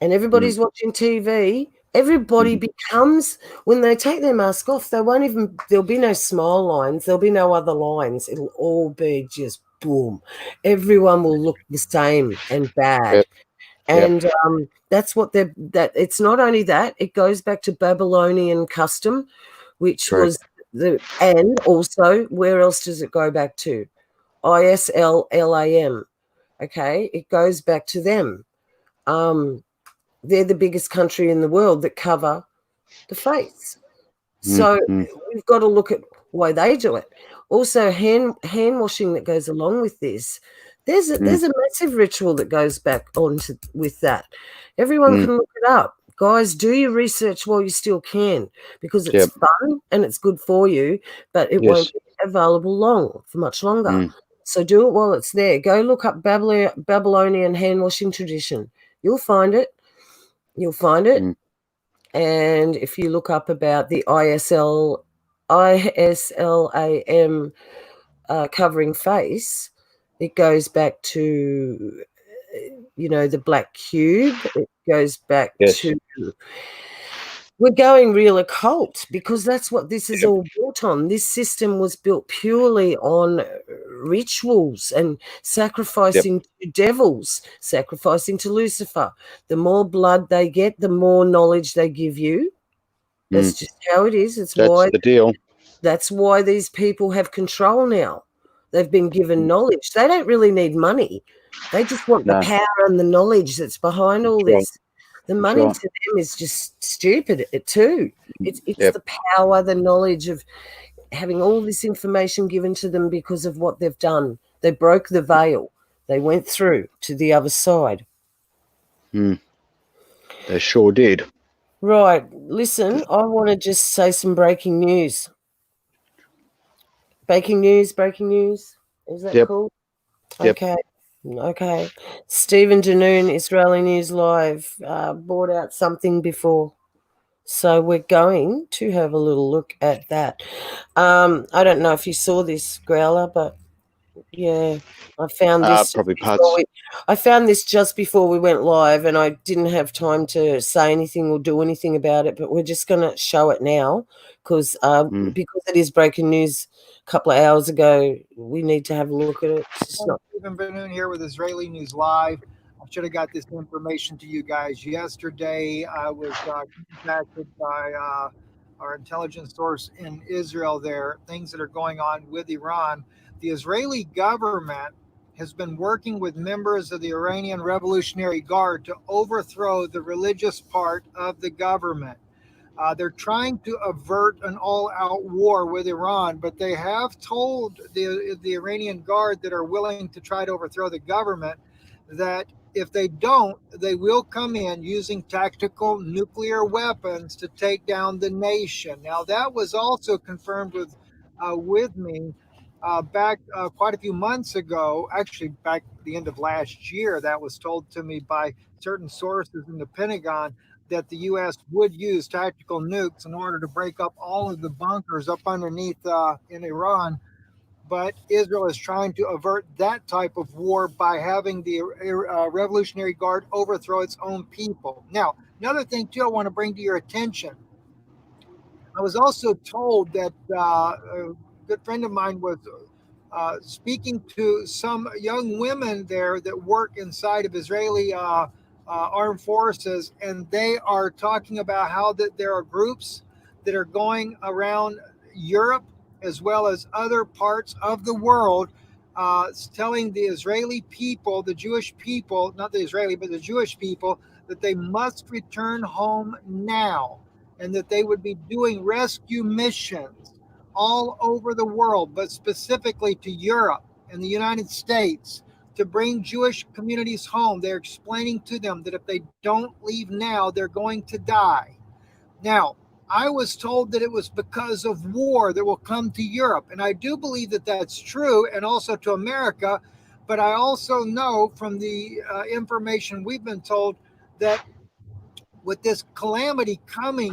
And everybody's watching TV. Everybody becomes, when they take their mask off, there'll be no smile lines. There'll be no other lines. It'll all be just boom. Everyone will look the same and bad. And that's what it's not only that, it goes back to Babylonian custom, which was and also, where else does it go back to? ISLAM. Okay, it goes back to them. They're the biggest country in the world that cover the face. So we've got to look at why they do it. Also, hand washing that goes along with this. There's a massive ritual that goes back on with that. Everyone can look it up. Guys, do your research while you still can, because it's fun and it's good for you, but it won't be available for much longer. So do it while it's there. Go look up Babylonian hand washing tradition. You'll find it. And if you look up about the ISLAM covering face, it goes back to, the black cube. It goes back to, we're going real occult, because that's what this is all built on. This system was built purely on rituals and sacrificing to devils, sacrificing to Lucifer. The more blood they get, the more knowledge they give you. That's just how it is. That's the deal. That's why these people have control now. They've been given knowledge. They don't really need money. They just want the power and the knowledge that's behind all this. The money to them is just stupid too. It's the power, the knowledge of having all this information given to them because of what they've done. They broke the veil. They went through to the other side. They sure did. Right. Listen, I want to just say some breaking news. Breaking news. Is that cool? Yep. Okay. Stephen Danoon, Israeli News Live, brought out something before. So we're going to have a little look at that. I don't know if you saw this, Growler, but yeah, I found this. Probably parts. I found this just before we went live, and I didn't have time to say anything or do anything about it, but we're just going to show it now because it is breaking news a couple of hours ago. We need to have a look at it. Stephen Benoon here with Israeli News Live. I should have got this information to you guys yesterday. I was contacted by our intelligence source in Israel there, things that are going on with Iran. The Israeli government has been working with members of the Iranian Revolutionary Guard to overthrow the religious part of the government. They're trying to avert an all-out war with Iran, but they have told the Iranian Guard that are willing to try to overthrow the government that if they don't, they will come in using tactical nuclear weapons to take down the nation. Now, that was also confirmed with me back quite a few months ago, actually back at the end of last year. That was told to me by certain sources in the Pentagon that the U.S. would use tactical nukes in order to break up all of the bunkers up underneath in Iran. But Israel is trying to avert that type of war by having the Revolutionary Guard overthrow its own people. Now, another thing, too, I want to bring to your attention. I was also told that a good friend of mine was speaking to some young women there that work inside of Israeli armed forces, and they are talking about how that there are groups that are going around Europe as well as other parts of the world, telling the Israeli people, the Jewish people, not the Israeli, but the Jewish people, that they must return home now, and that they would be doing rescue missions all over the world, but specifically to Europe and the United States, to bring Jewish communities home. They're explaining to them that if they don't leave now, they're going to die. Now, I was told that it was because of war that will come to Europe. And I do believe that that's true, and also to America. But I also know from the information we've been told that with this calamity coming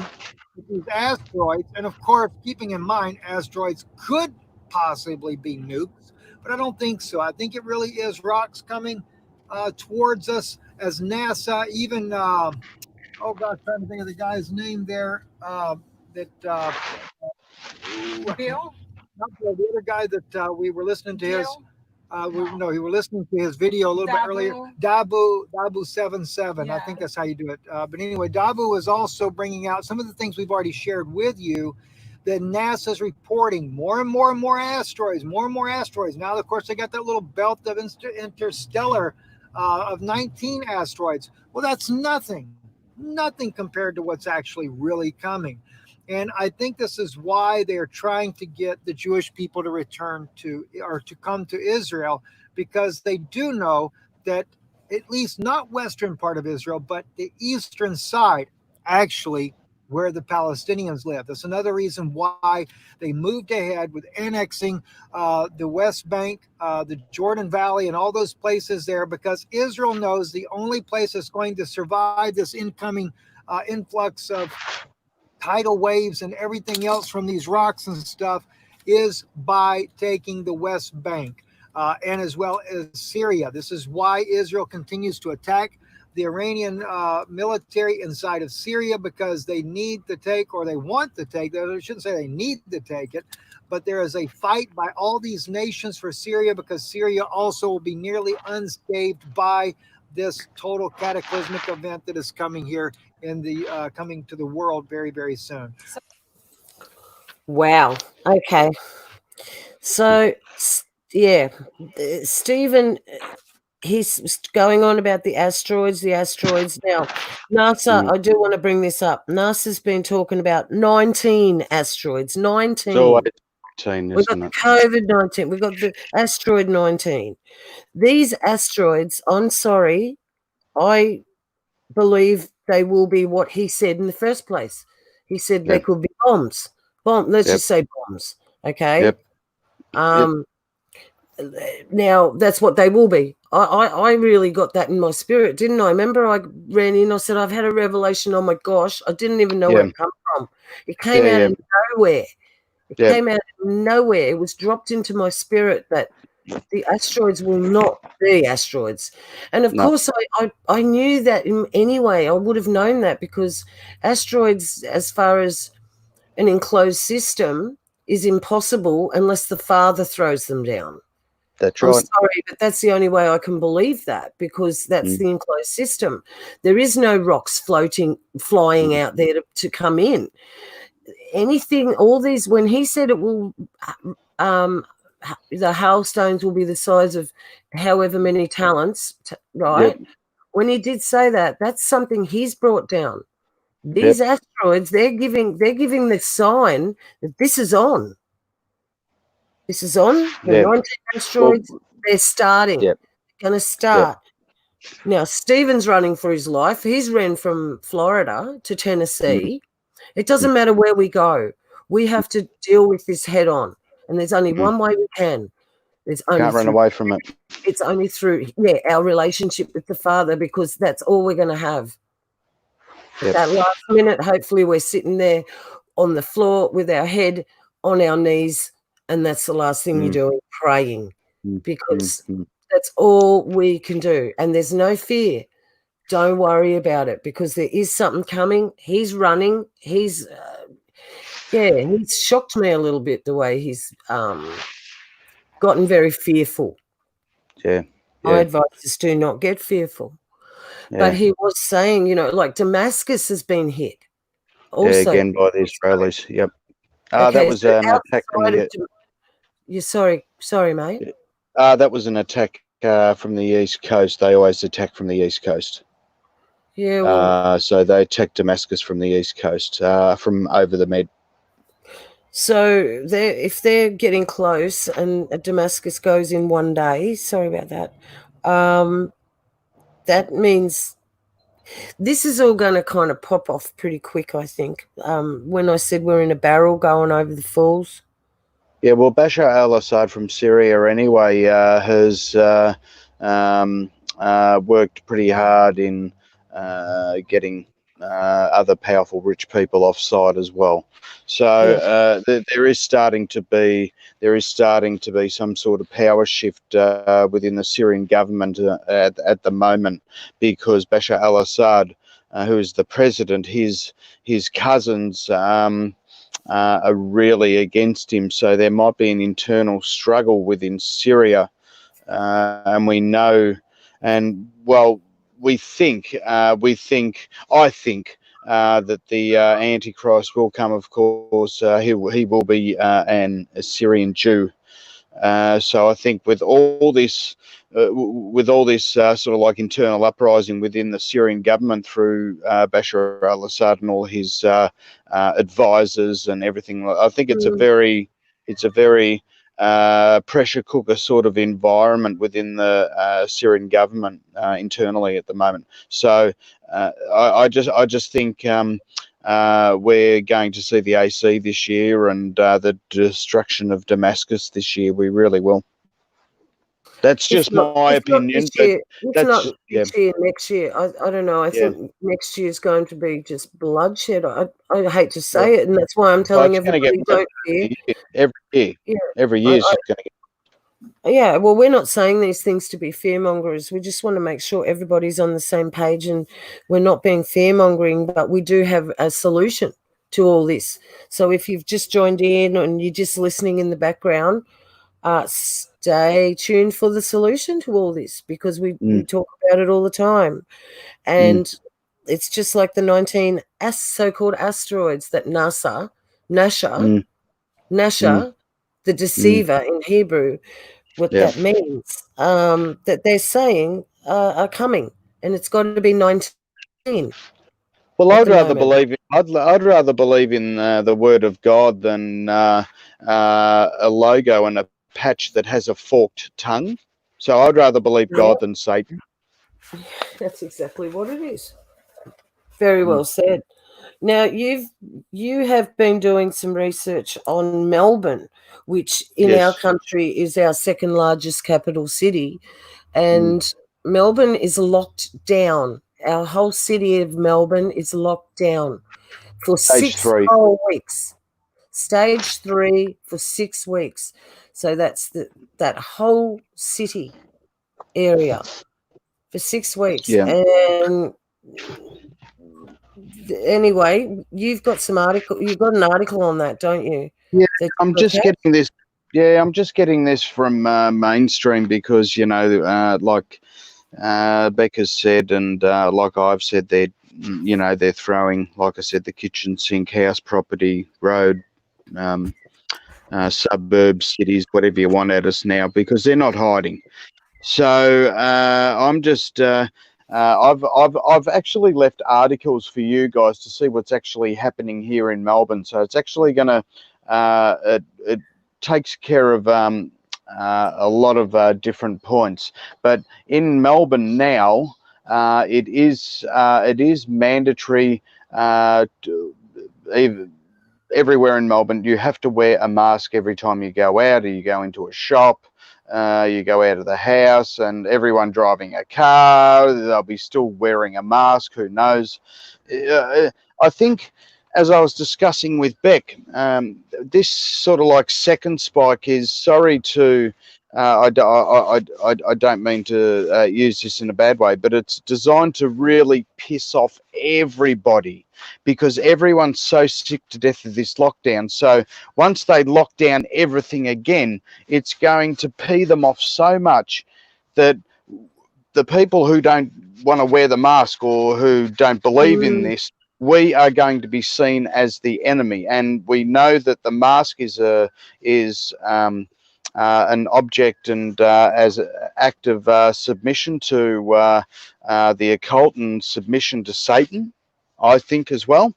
with these asteroids, and of course, keeping in mind, asteroids could possibly be nukes, but I don't think so. I think it really is rocks coming towards us. as NASA, even oh gosh, trying to think of the guy's name there. Bill? Not Bill, the other guy that we were listening to his. We were listening to his video a little bit earlier. Dabu 77. Yeah. I think that's how you do it. But anyway, Dabu is also bringing out some of the things we've already shared with you. That NASA's reporting more and more and more asteroids, more and more asteroids. Now, of course, they got that little belt of interstellar of 19 asteroids. Well, that's nothing compared to what's actually really coming. And I think this is why they're trying to get the Jewish people to return to, or to come to Israel, because they do know that at least not western part of Israel, but the eastern side, actually, where the Palestinians live. That's another reason why they moved ahead with annexing the West Bank, the Jordan Valley, and all those places there, because Israel knows the only place that's going to survive this incoming influx of tidal waves and everything else from these rocks and stuff is by taking the West Bank and as well as Syria. This is why Israel continues to attack the Iranian military inside of Syria, because they need to take, or they want to take, I shouldn't say they need to take it, but there is a fight by all these nations for Syria, because Syria also will be nearly unscathed by this total cataclysmic event that is coming here in the coming to the world very, very soon. Wow. Okay. So, yeah, Stephen, he's going on about the asteroids. Now, NASA, I do want to bring this up. NASA's been talking about 19 asteroids. 19. So 19, we've got isn't the it? COVID-19. We've got the asteroid 19. These asteroids, I'm sorry, I believe they will be what he said in the first place. He said they could be bombs. Let's just say bombs. Okay. Now that's what they will be. I really got that in my spirit, didn't I? Remember, I ran in. I said, I've had a revelation. Oh my gosh, I didn't even know where it came from. It came out of nowhere. It came out of nowhere. It was dropped into my spirit that the asteroids will not be asteroids. And of course, I knew that anyway. I would have known that, because asteroids, as far as an enclosed system, is impossible unless the Father throws them down. That's right. I'm sorry, but that's the only way I can believe that, because that's the enclosed system. There is no rocks flying out there to come in. Anything, all these, when he said it will, the hailstones will be the size of however many talents, right? Yep. When he did say that, that's something he's brought down. These asteroids, they're giving the sign that this is on. This is on. The 19 asteroids, they're starting. They're going to start. Now, Stephen's running for his life. He's ran from Florida to Tennessee. It doesn't matter where we go. We have to deal with this head on. And there's only one way we can. Can't run away from it. It's only through our relationship with the Father, because that's all we're going to have. At that last minute, hopefully we're sitting there on the floor with our head on our knees, and that's the last thing you're doing, praying, because that's all we can do. And there's no fear. Don't worry about it, because there is something coming. He's running. He's he's shocked me a little bit, the way he's gotten very fearful. My advice is do not get fearful. But he was saying, like Damascus has been hit. Also, again by the Israelis. Yep. That was an attack from the. Sorry, mate. That was an attack from the East Coast. They always attack from the East Coast. Yeah. Well, so they attacked Damascus from the East Coast, from over the Med. So if they're getting close and Damascus goes in one day, sorry about that. That means this is all going to kind of pop off pretty quick, I think. When I said we're in a barrel going over the falls. Yeah, well, Bashar al-Assad from Syria anyway has worked pretty hard in getting other powerful rich people offside as well. So there is starting to be some sort of power shift within the Syrian government at the moment, because Bashar al-Assad, who is the president, his cousins are really against him. So there might be an internal struggle within Syria, and we know, and well, I think that the Antichrist will come. Of course, he will be an Assyrian Jew. So I think with all this sort of like internal uprising within the Syrian government through Bashar al-Assad and all his advisors and everything, I think it's a very pressure cooker sort of environment within the Syrian government internally at the moment. So I just think we're going to see the AC this year, and the destruction of Damascus this year. We really will. That's just my opinion. If not this year, next year. I don't know. I think next year is going to be just bloodshed. I hate to say it, and that's why I'm telling everybody don't fear. Every year. Yeah. Every year is going to get. Yeah, well, we're not saying these things to be fearmongers. We just want to make sure everybody's on the same page, and we're not being fearmongering, but we do have a solution to all this. So if you've just joined in and you're just listening in the background, stay tuned for the solution to all this, because we talk about it all the time. And it's just like the 19 so-called asteroids that NASA, the deceiver in Hebrew, what that means, that they're saying are coming, and it's got to be 19. Well, I'd rather believe in the word of God than a logo and a patch that has a forked tongue. So I'd rather believe God than Satan. That's exactly what it is. Very well said. Now, you have been doing some research on Melbourne, which in our country is our second largest capital city, and Melbourne is locked down. Our whole city of Melbourne is locked down for Stage 6 whole weeks. Stage 3 for 6 weeks. So that's that whole city area for 6 weeks. Yeah. And anyway, you've got an article on that, don't you? Yeah, I'm just getting this. Yeah, I'm just getting this from mainstream, because like Beck has said, and like I've said, they're throwing, like I said, the kitchen sink, house, property, road, suburbs, cities, whatever you want at us now, because they're not hiding. So I'm just. I've actually left articles for you guys to see what's actually happening here in Melbourne. So it's actually going to it takes care of a lot of different points. But in Melbourne now, it is mandatory everywhere in Melbourne. You have to wear a mask every time you go out, or you go into a shop. You go out of the house, and everyone driving a car, they'll be still wearing a mask. Who knows? I think, as I was discussing with Beck, this sort of like second spike is, sorry to, I don't mean to use this in a bad way, but it's designed to really piss off everybody, because everyone's so sick to death of this lockdown. So once they lock down everything again, it's going to pee them off so much that the people who don't want to wear the mask, or who don't believe in this, we are going to be seen as the enemy. And we know that the mask is an object, and as an act of submission to the occult and submission to Satan, I think, as well.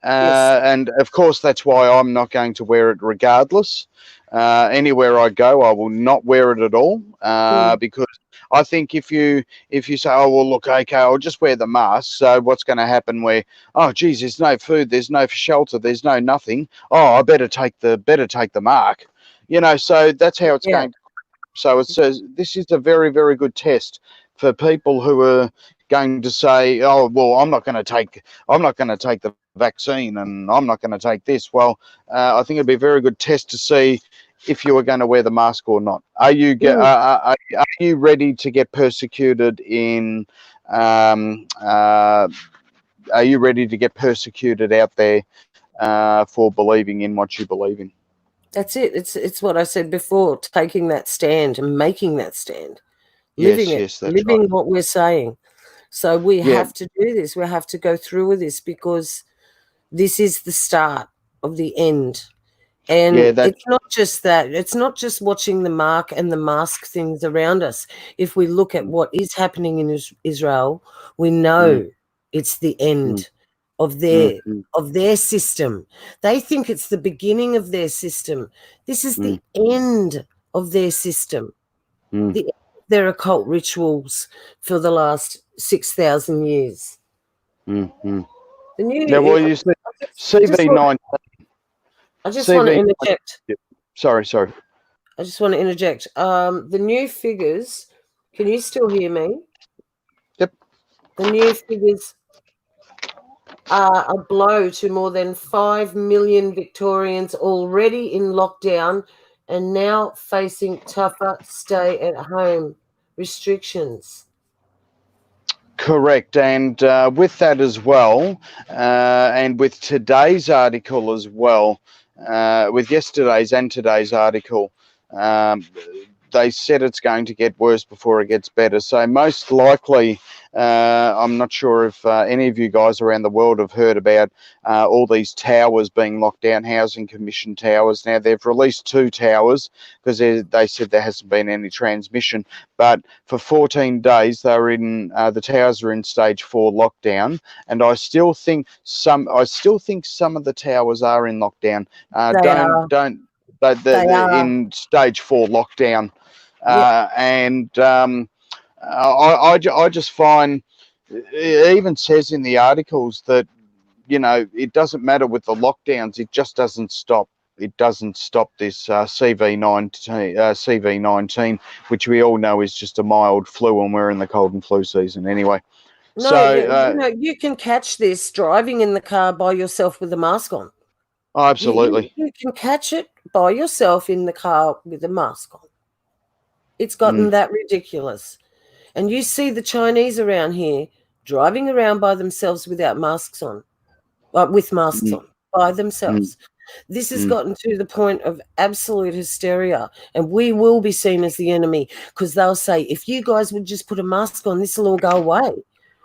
And of course, that's why I'm not going to wear it regardless. Anywhere I go, I will not wear it at all, because I think if you say, oh, well, look, okay, I'll just wear the mask. So what's going to happen where, oh, geez, there's no food, there's no shelter, there's no nothing. Oh, I better take the mark. So that's how it's going. So it says this is a very, very good test for people who are, going to say, oh well, I'm not going to take the vaccine, and I'm not going to take this. Well, I think it'd be a very good test to see if you are going to wear the mask or not. Are you are you ready to get persecuted in? Are you ready to get persecuted out there for believing in what you believe in? That's it. It's what I said before, taking that stand and making that stand, living Yes, that's living right. what we're saying. So we Yeah. have to do this. We have to go through with this, because this is the start of the end. And Yeah, that it's not just that. It's not just watching the mark and the mask things around us. If we look at what is happening in Israel, we know it's the end of their system. They think it's the beginning of their system. This is the end of their system. The end of their occult rituals for the last 6,000 years. The new, Yeah, well, you see, CV19. I just want to interject. Sorry. I just want to interject. The new figures, can you still hear me? Yep. The new figures are a blow to more than 5 million Victorians already in lockdown and now facing tougher stay-at-home restrictions. Correct. And with that as well, and with today's article as well, with yesterday's and today's article, they said it's going to get worse before it gets better. So most likely, I'm not sure if any of you guys around the world have heard about all these towers being locked down, housing commission towers. Now, they've released 2 towers because they said there hasn't been any transmission. But for 14 days, they were in the towers are in stage 4 lockdown, and I still think some of the towers are in lockdown. They are in stage 4 lockdown. And I just find, it even says in the articles that, you know, it doesn't matter with the lockdowns, it just doesn't stop. It doesn't stop this CV19, which we all know is just a mild flu, and we're in the cold and flu season anyway. No, So you can catch this driving in the car by yourself with a mask on. oh, absolutely. You can catch it by yourself in the car with a mask on. It's gotten that ridiculous. And you see the Chinese around here driving around by themselves without masks on, with masks on, by themselves. This has gotten to the point of absolute hysteria, and we will be seen as the enemy, because they'll say, if you guys would just put a mask on, this will all go away.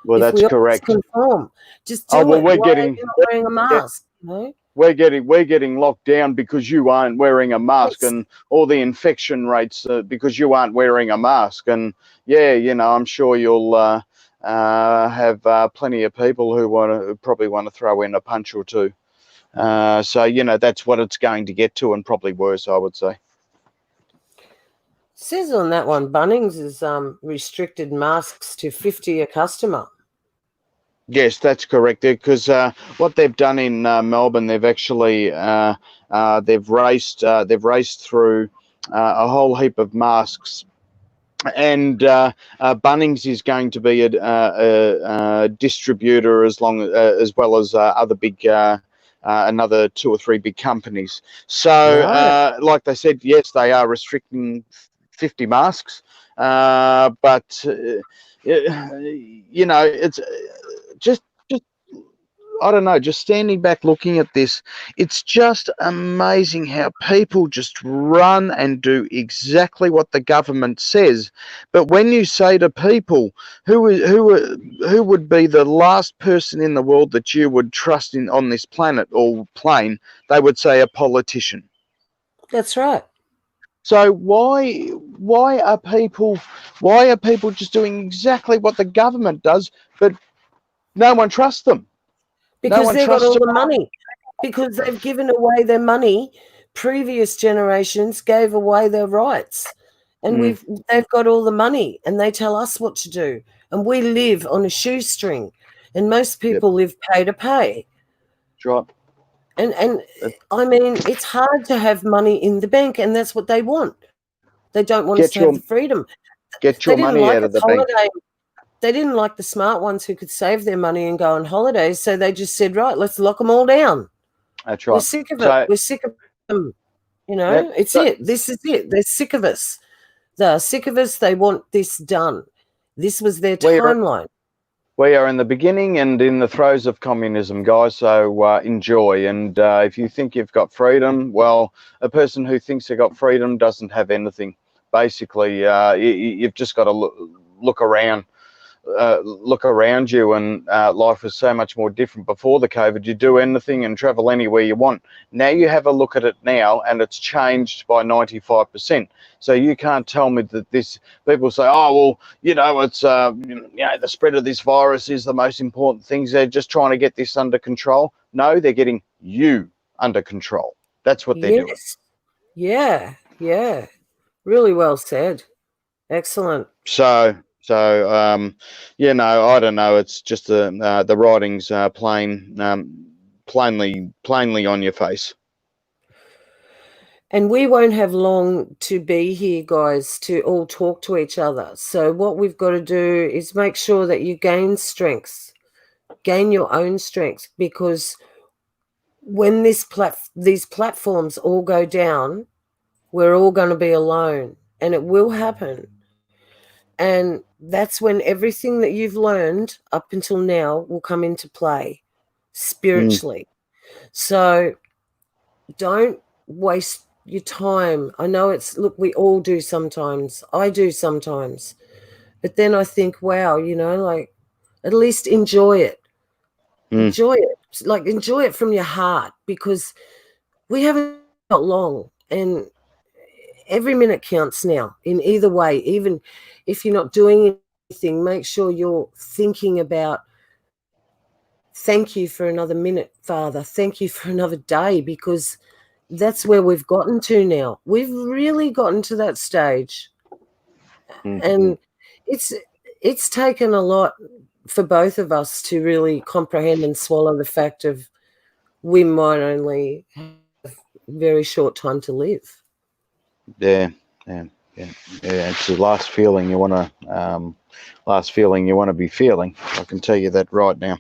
Well, if that's we correct. Conform, just do well, it. we're Why getting are you not wearing a mask? You know? We're getting locked down because you aren't wearing a mask, and all the infection rates because you aren't wearing a mask. And yeah, you know, I'm sure you'll have plenty of people who probably want to throw in a punch or two. So you know, that's what it's going to get to, and probably worse, I would say. Says on that one, Bunnings has restricted masks to 50 a customer. Yes, that's correct. Because what they've done in Melbourne, they've actually they've raced through a whole heap of masks, and Bunnings is going to be a distributor as well as other big. Another 2 or 3 big companies. So, like they said, yes, they are restricting 50 masks, but you know, it's just I don't know, just standing back looking at this, it's just amazing how people just run and do exactly what the government says. But when you say to people, who would be the last person in the world that you would trust in on this planet or plane, they would say a politician. That's right. So why are people just doing exactly what the government does, but no one trusts them? Because they've got all the money. Because they've given away their money. Previous generations gave away their rights. And they've got all the money, and they tell us what to do. And we live on a shoestring. And most people live pay to pay. That's right. And I mean, it's hard to have money in the bank, and that's what they want. They don't want us to have the freedom. Get your money out of the bank. they didn't like the smart ones who could save their money and go on holidays. So they just said, right, let's lock them all down. That's right. We're sick of it. So, We're sick of them. You know, Yep. it's it. This is it. They're sick of us. They're sick of us. They want this done. This was their timeline. We are in the beginning and in the throes of communism, guys, so enjoy. And if you think you've got freedom, well, a person who thinks they got freedom doesn't have anything. Basically, you've just got to look around you, and life was so much more different before the COVID. You do anything and travel anywhere you want. Now you have a look at it now, and it's changed by 95%. So you can't tell me that this. People say, oh well, you know, it's the spread of this virus is the most important thing. They're just trying to get this under control. No, they're getting you under control. That's what they're doing. Yeah. Really well said. Excellent. So yeah, no, I don't know. It's just the writing's plainly on your face. And we won't have long to be here, guys, to all talk to each other. So what we've got to do is make sure that you gain strength, gain your own strength, because when these platforms all go down, we're all going to be alone, and it will happen. And that's when everything that you've learned up until now will come into play spiritually. So don't waste your time. I know look, we all do sometimes. I do sometimes. But then I think, wow, you know, like, at least enjoy it. Enjoy it. Like, enjoy it from your heart, because we haven't got long, and every minute counts now in either way. Even if you're not doing anything, make sure you're thinking about, thank you for another minute, Father. Thank you for another day, because that's where we've gotten to now. We've really gotten to that stage. And it's taken a lot for both of us to really comprehend and swallow the fact of we might only have a very short time to live. Yeah. It's the last feeling you want to be feeling. I can tell you that right now.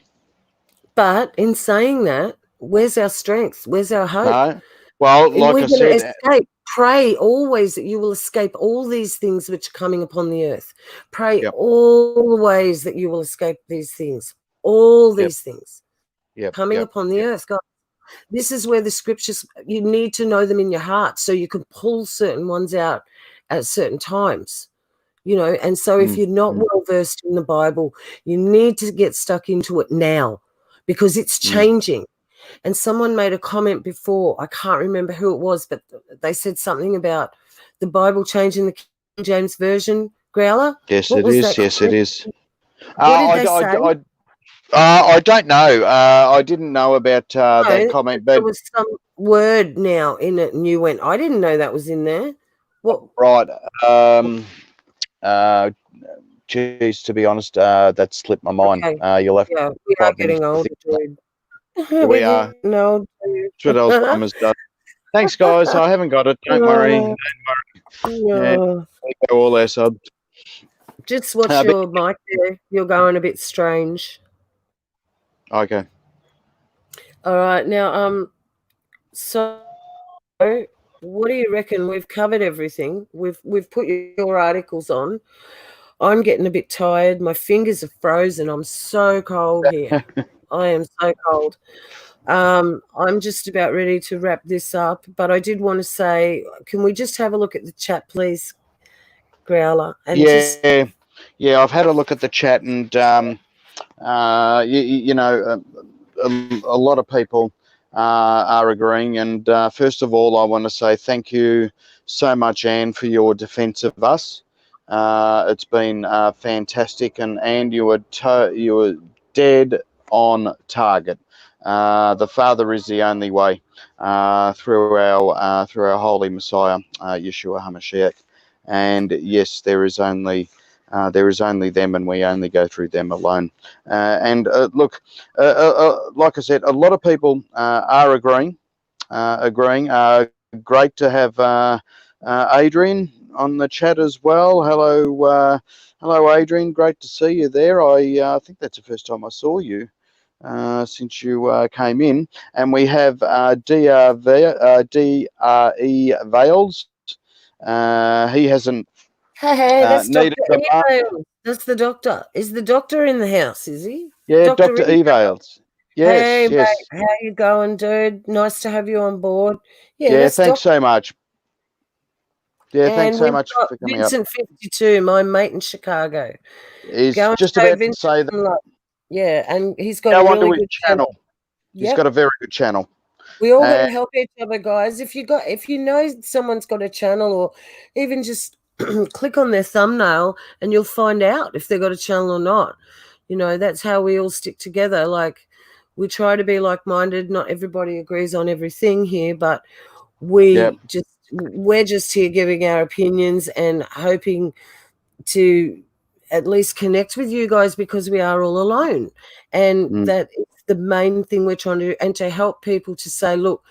But in saying that, where's our strength? Where's our hope? No. Well, like I said, escape. Pray always that you will escape all these things which are coming upon the earth. Pray all the ways that you will escape these things. All these things coming upon the earth. God, this is where the scriptures, you need to know them in your heart so you can pull certain ones out at certain times, you know. And so if you're not well versed in the Bible, you need to get stuck into it now, because it's changing. And someone made a comment before, I can't remember who it was, but they said something about the Bible changing the King James Version, Growler. Yes, it is. Yes, it is. What did they say? I don't know. I didn't know about that comment. But there was some word now in it, and you went, I didn't know that was in there. What? Right. Geez, to be honest, that slipped my mind. Okay. You'll have we are getting older, dude. We are. No, that's what Alzheimer's does. Thanks, guys. I haven't got it. Don't worry. Don't worry. No. We go all our subs. Just watch your mic there. You're going a bit strange. Okay. All right. Now, so what do you reckon? We've covered everything. We've put your articles on. I'm getting a bit tired. My fingers are frozen. I'm so cold here. I am so cold. I'm just about ready to wrap this up, but I did want to say, can we just have a look at the chat, please, Growler? And I've had a look at the chat, and you know, a lot of people are agreeing. And first of all, I want to say thank you so much, Anne, for your defence of us. It's been fantastic, and you were dead on target. The Father is the only way through our Holy Messiah, Yeshua HaMashiach. And yes, there is only them, and we only go through them alone. Look, like I said, a lot of people are agreeing. Great to have Adrian on the chat as well. Hello, Adrian. Great to see you there. I think that's the first time I saw you since you came in. And we have DRE Vales. He hasn't Hey, that's needed Dr. the mark. Evales. That's the doctor. Is the doctor in the house, is he? Yeah, Dr. Evales. Yes, Hey, yes. mate, how you going, dude? Nice to have you on board. Yeah, Yeah, that's thanks Dr. so much. Yeah, thanks And so we've much got for coming up. Vincent 52, my mate in Chicago. He's Go and just show about to Vincent say that. some love. Yeah, and he's got Go a onto really his good channel. He's Yep. got a very good channel. We all got to help each other, guys. If you know someone's got a channel, or even just click on their thumbnail and you'll find out if they've got a channel or not. You know, that's how we all stick together. Like, we try to be like-minded. Not everybody agrees on everything here, but we're just here giving our opinions and hoping to at least connect with you guys, because we are all alone, and that is the main thing we're trying to do, and to help people to say, look,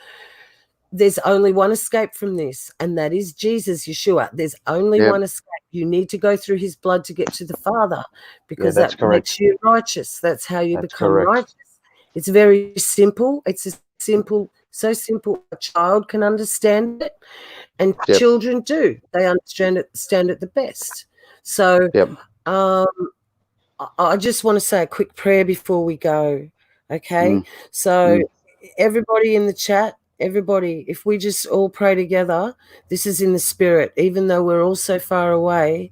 there's only one escape from this, and that is Jesus, Yeshua. There's only one escape. You need to go through his blood to get to the Father, because that makes you righteous. That's how you become righteous. It's very simple. It's so simple a child can understand it, and children do. They understand it the best. So I just want to say a quick prayer before we go, okay? So everybody in the chat, everybody, if we just all pray together, this is in the spirit. Even though we're all so far away,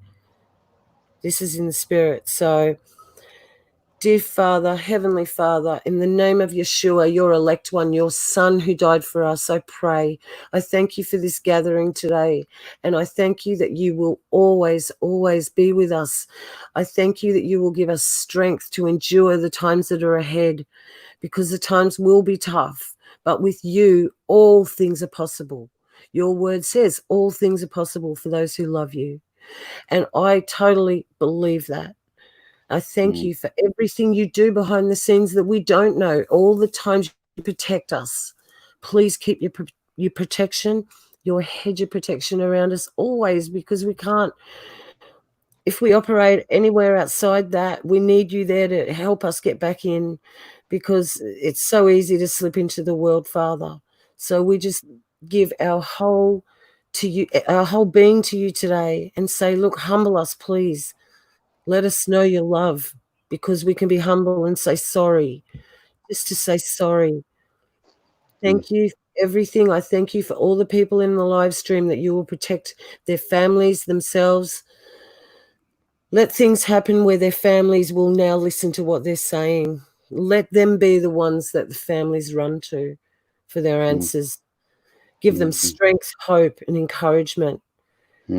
this is in the spirit. So, dear Father, Heavenly Father, in the name of Yeshua, your elect one, your Son who died for us, I pray. I thank you for this gathering today, and I thank you that you will always, always be with us. I thank you that you will give us strength to endure the times that are ahead, because the times will be tough, but with you, all things are possible. Your word says all things are possible for those who love you, and I totally believe that. I thank you for everything you do behind the scenes that we don't know. All the times you protect us. Please keep your protection, your hedge of protection around us always, because we can't. If we operate anywhere outside that, we need you there to help us get back in, because it's so easy to slip into the world, Father. So we just give our whole being to you today, and say, look, humble us, please. Let us know your love, because we can be humble and say sorry, just to say sorry. Thank you for everything. I thank you for all the people in the live stream, that you will protect their families, themselves. Let things happen where their families will now listen to what they're saying. Let them be the ones that the families run to for their answers. Give them strength, hope, and encouragement.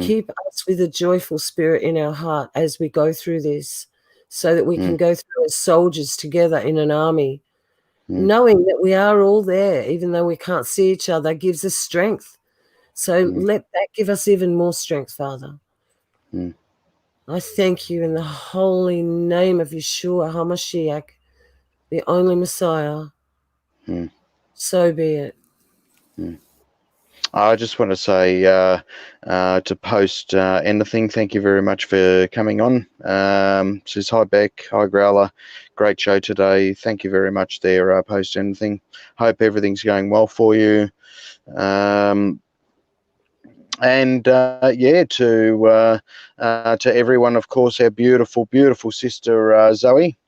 Keep us with a joyful spirit in our heart as we go through this, so that we can go through as soldiers together in an army, knowing that we are all there, even though we can't see each other, gives us strength. So let that give us even more strength, Father. I thank you in the holy name of Yeshua HaMashiach, the only Messiah. So be it. I just want to say to post anything, thank you very much for coming on. Says hi Beck, hi Growler, great show today. Thank you very much there. Post anything. Hope everything's going well for you. And yeah, to everyone, of course, our beautiful, beautiful sister Zoe.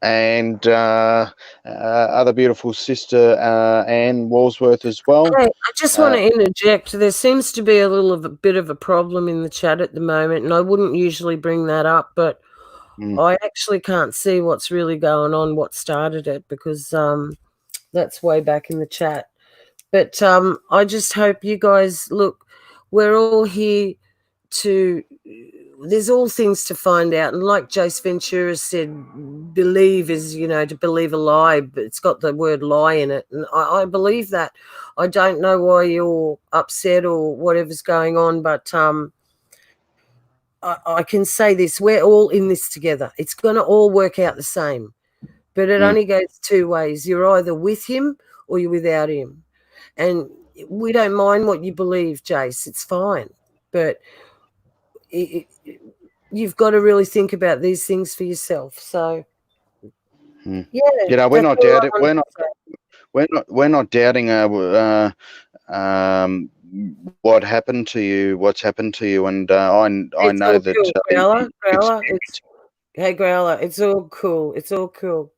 And other beautiful sister Anne Walsworth as well. Hey, I just want to interject. There seems to be a bit of a problem in the chat at the moment, and I wouldn't usually bring that up, but I actually can't see what's really going on, what started it, because that's way back in the chat. But I just hope you guys, look, we're all here to, there's all things to find out. And like Jace Ventura said, believe is, to believe a lie, but it's got the word lie in it. And I believe that. I don't know why you're upset or whatever's going on, but I can say this, we're all in this together. It's going to all work out the same, but it only goes two ways. You're either with him or you're without him. And we don't mind what you believe, Jace. It's fine. But you've got to really think about these things for yourself. So, yeah. You know, we're not doubting. We're not doubting what happened to you, what's happened to you, and I know that. Cool. Growler, hey, Growler, it's all cool. It's all cool.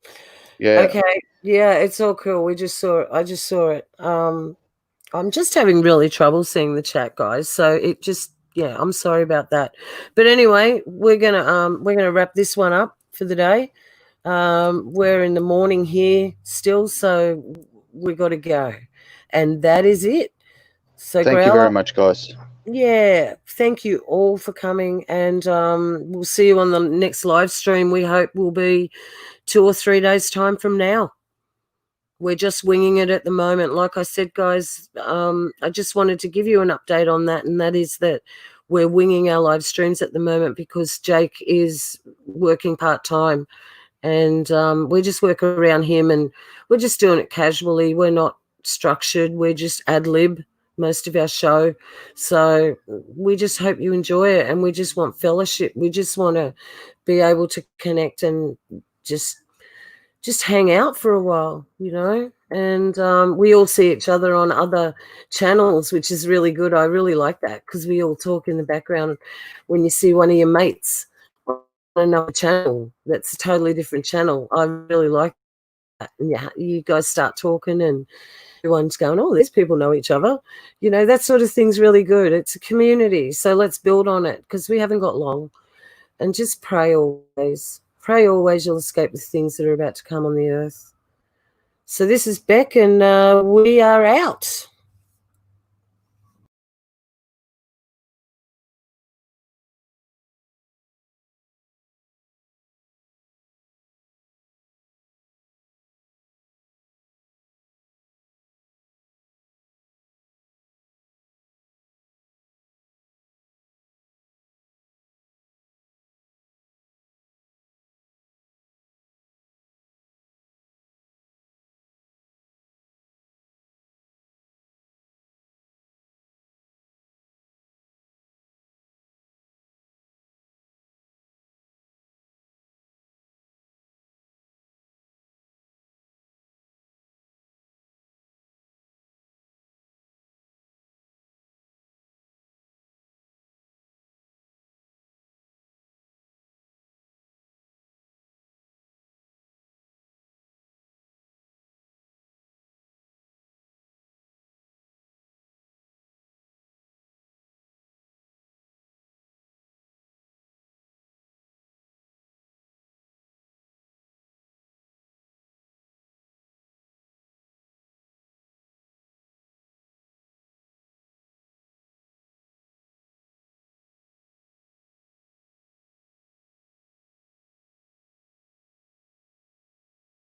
Yeah. Okay. Yeah, it's all cool. I just saw it. I'm just having really trouble seeing the chat, guys. So it just, yeah, I'm sorry about that. But anyway, we're gonna wrap this one up for the day. We're in the morning here still, so we got to go, and that is it. So thank you very much, guys. Yeah, thank you all for coming, and we'll see you on the next live stream. We hope will be 2 or 3 days time from now. We're just winging it at the moment. Like I said, guys, I just wanted to give you an update on that, and that is that we're winging our live streams at the moment because Jake is working part-time, and we just work around him, and we're just doing it casually. We're not structured. We're just ad-lib most of our show. So we just hope you enjoy it, and we just want fellowship. We just want to be able to connect and just hang out for a while, you know, and we all see each other on other channels, which is really good. I really like that because we all talk in the background when you see one of your mates on another channel that's a totally different channel. I really like that. And yeah, you guys start talking and everyone's going, oh, these people know each other. You know, that sort of thing's really good. It's a community. So let's build on it because we haven't got long. And just pray always. Pray always you'll escape the things that are about to come on the earth. So this is Beck, and we are out.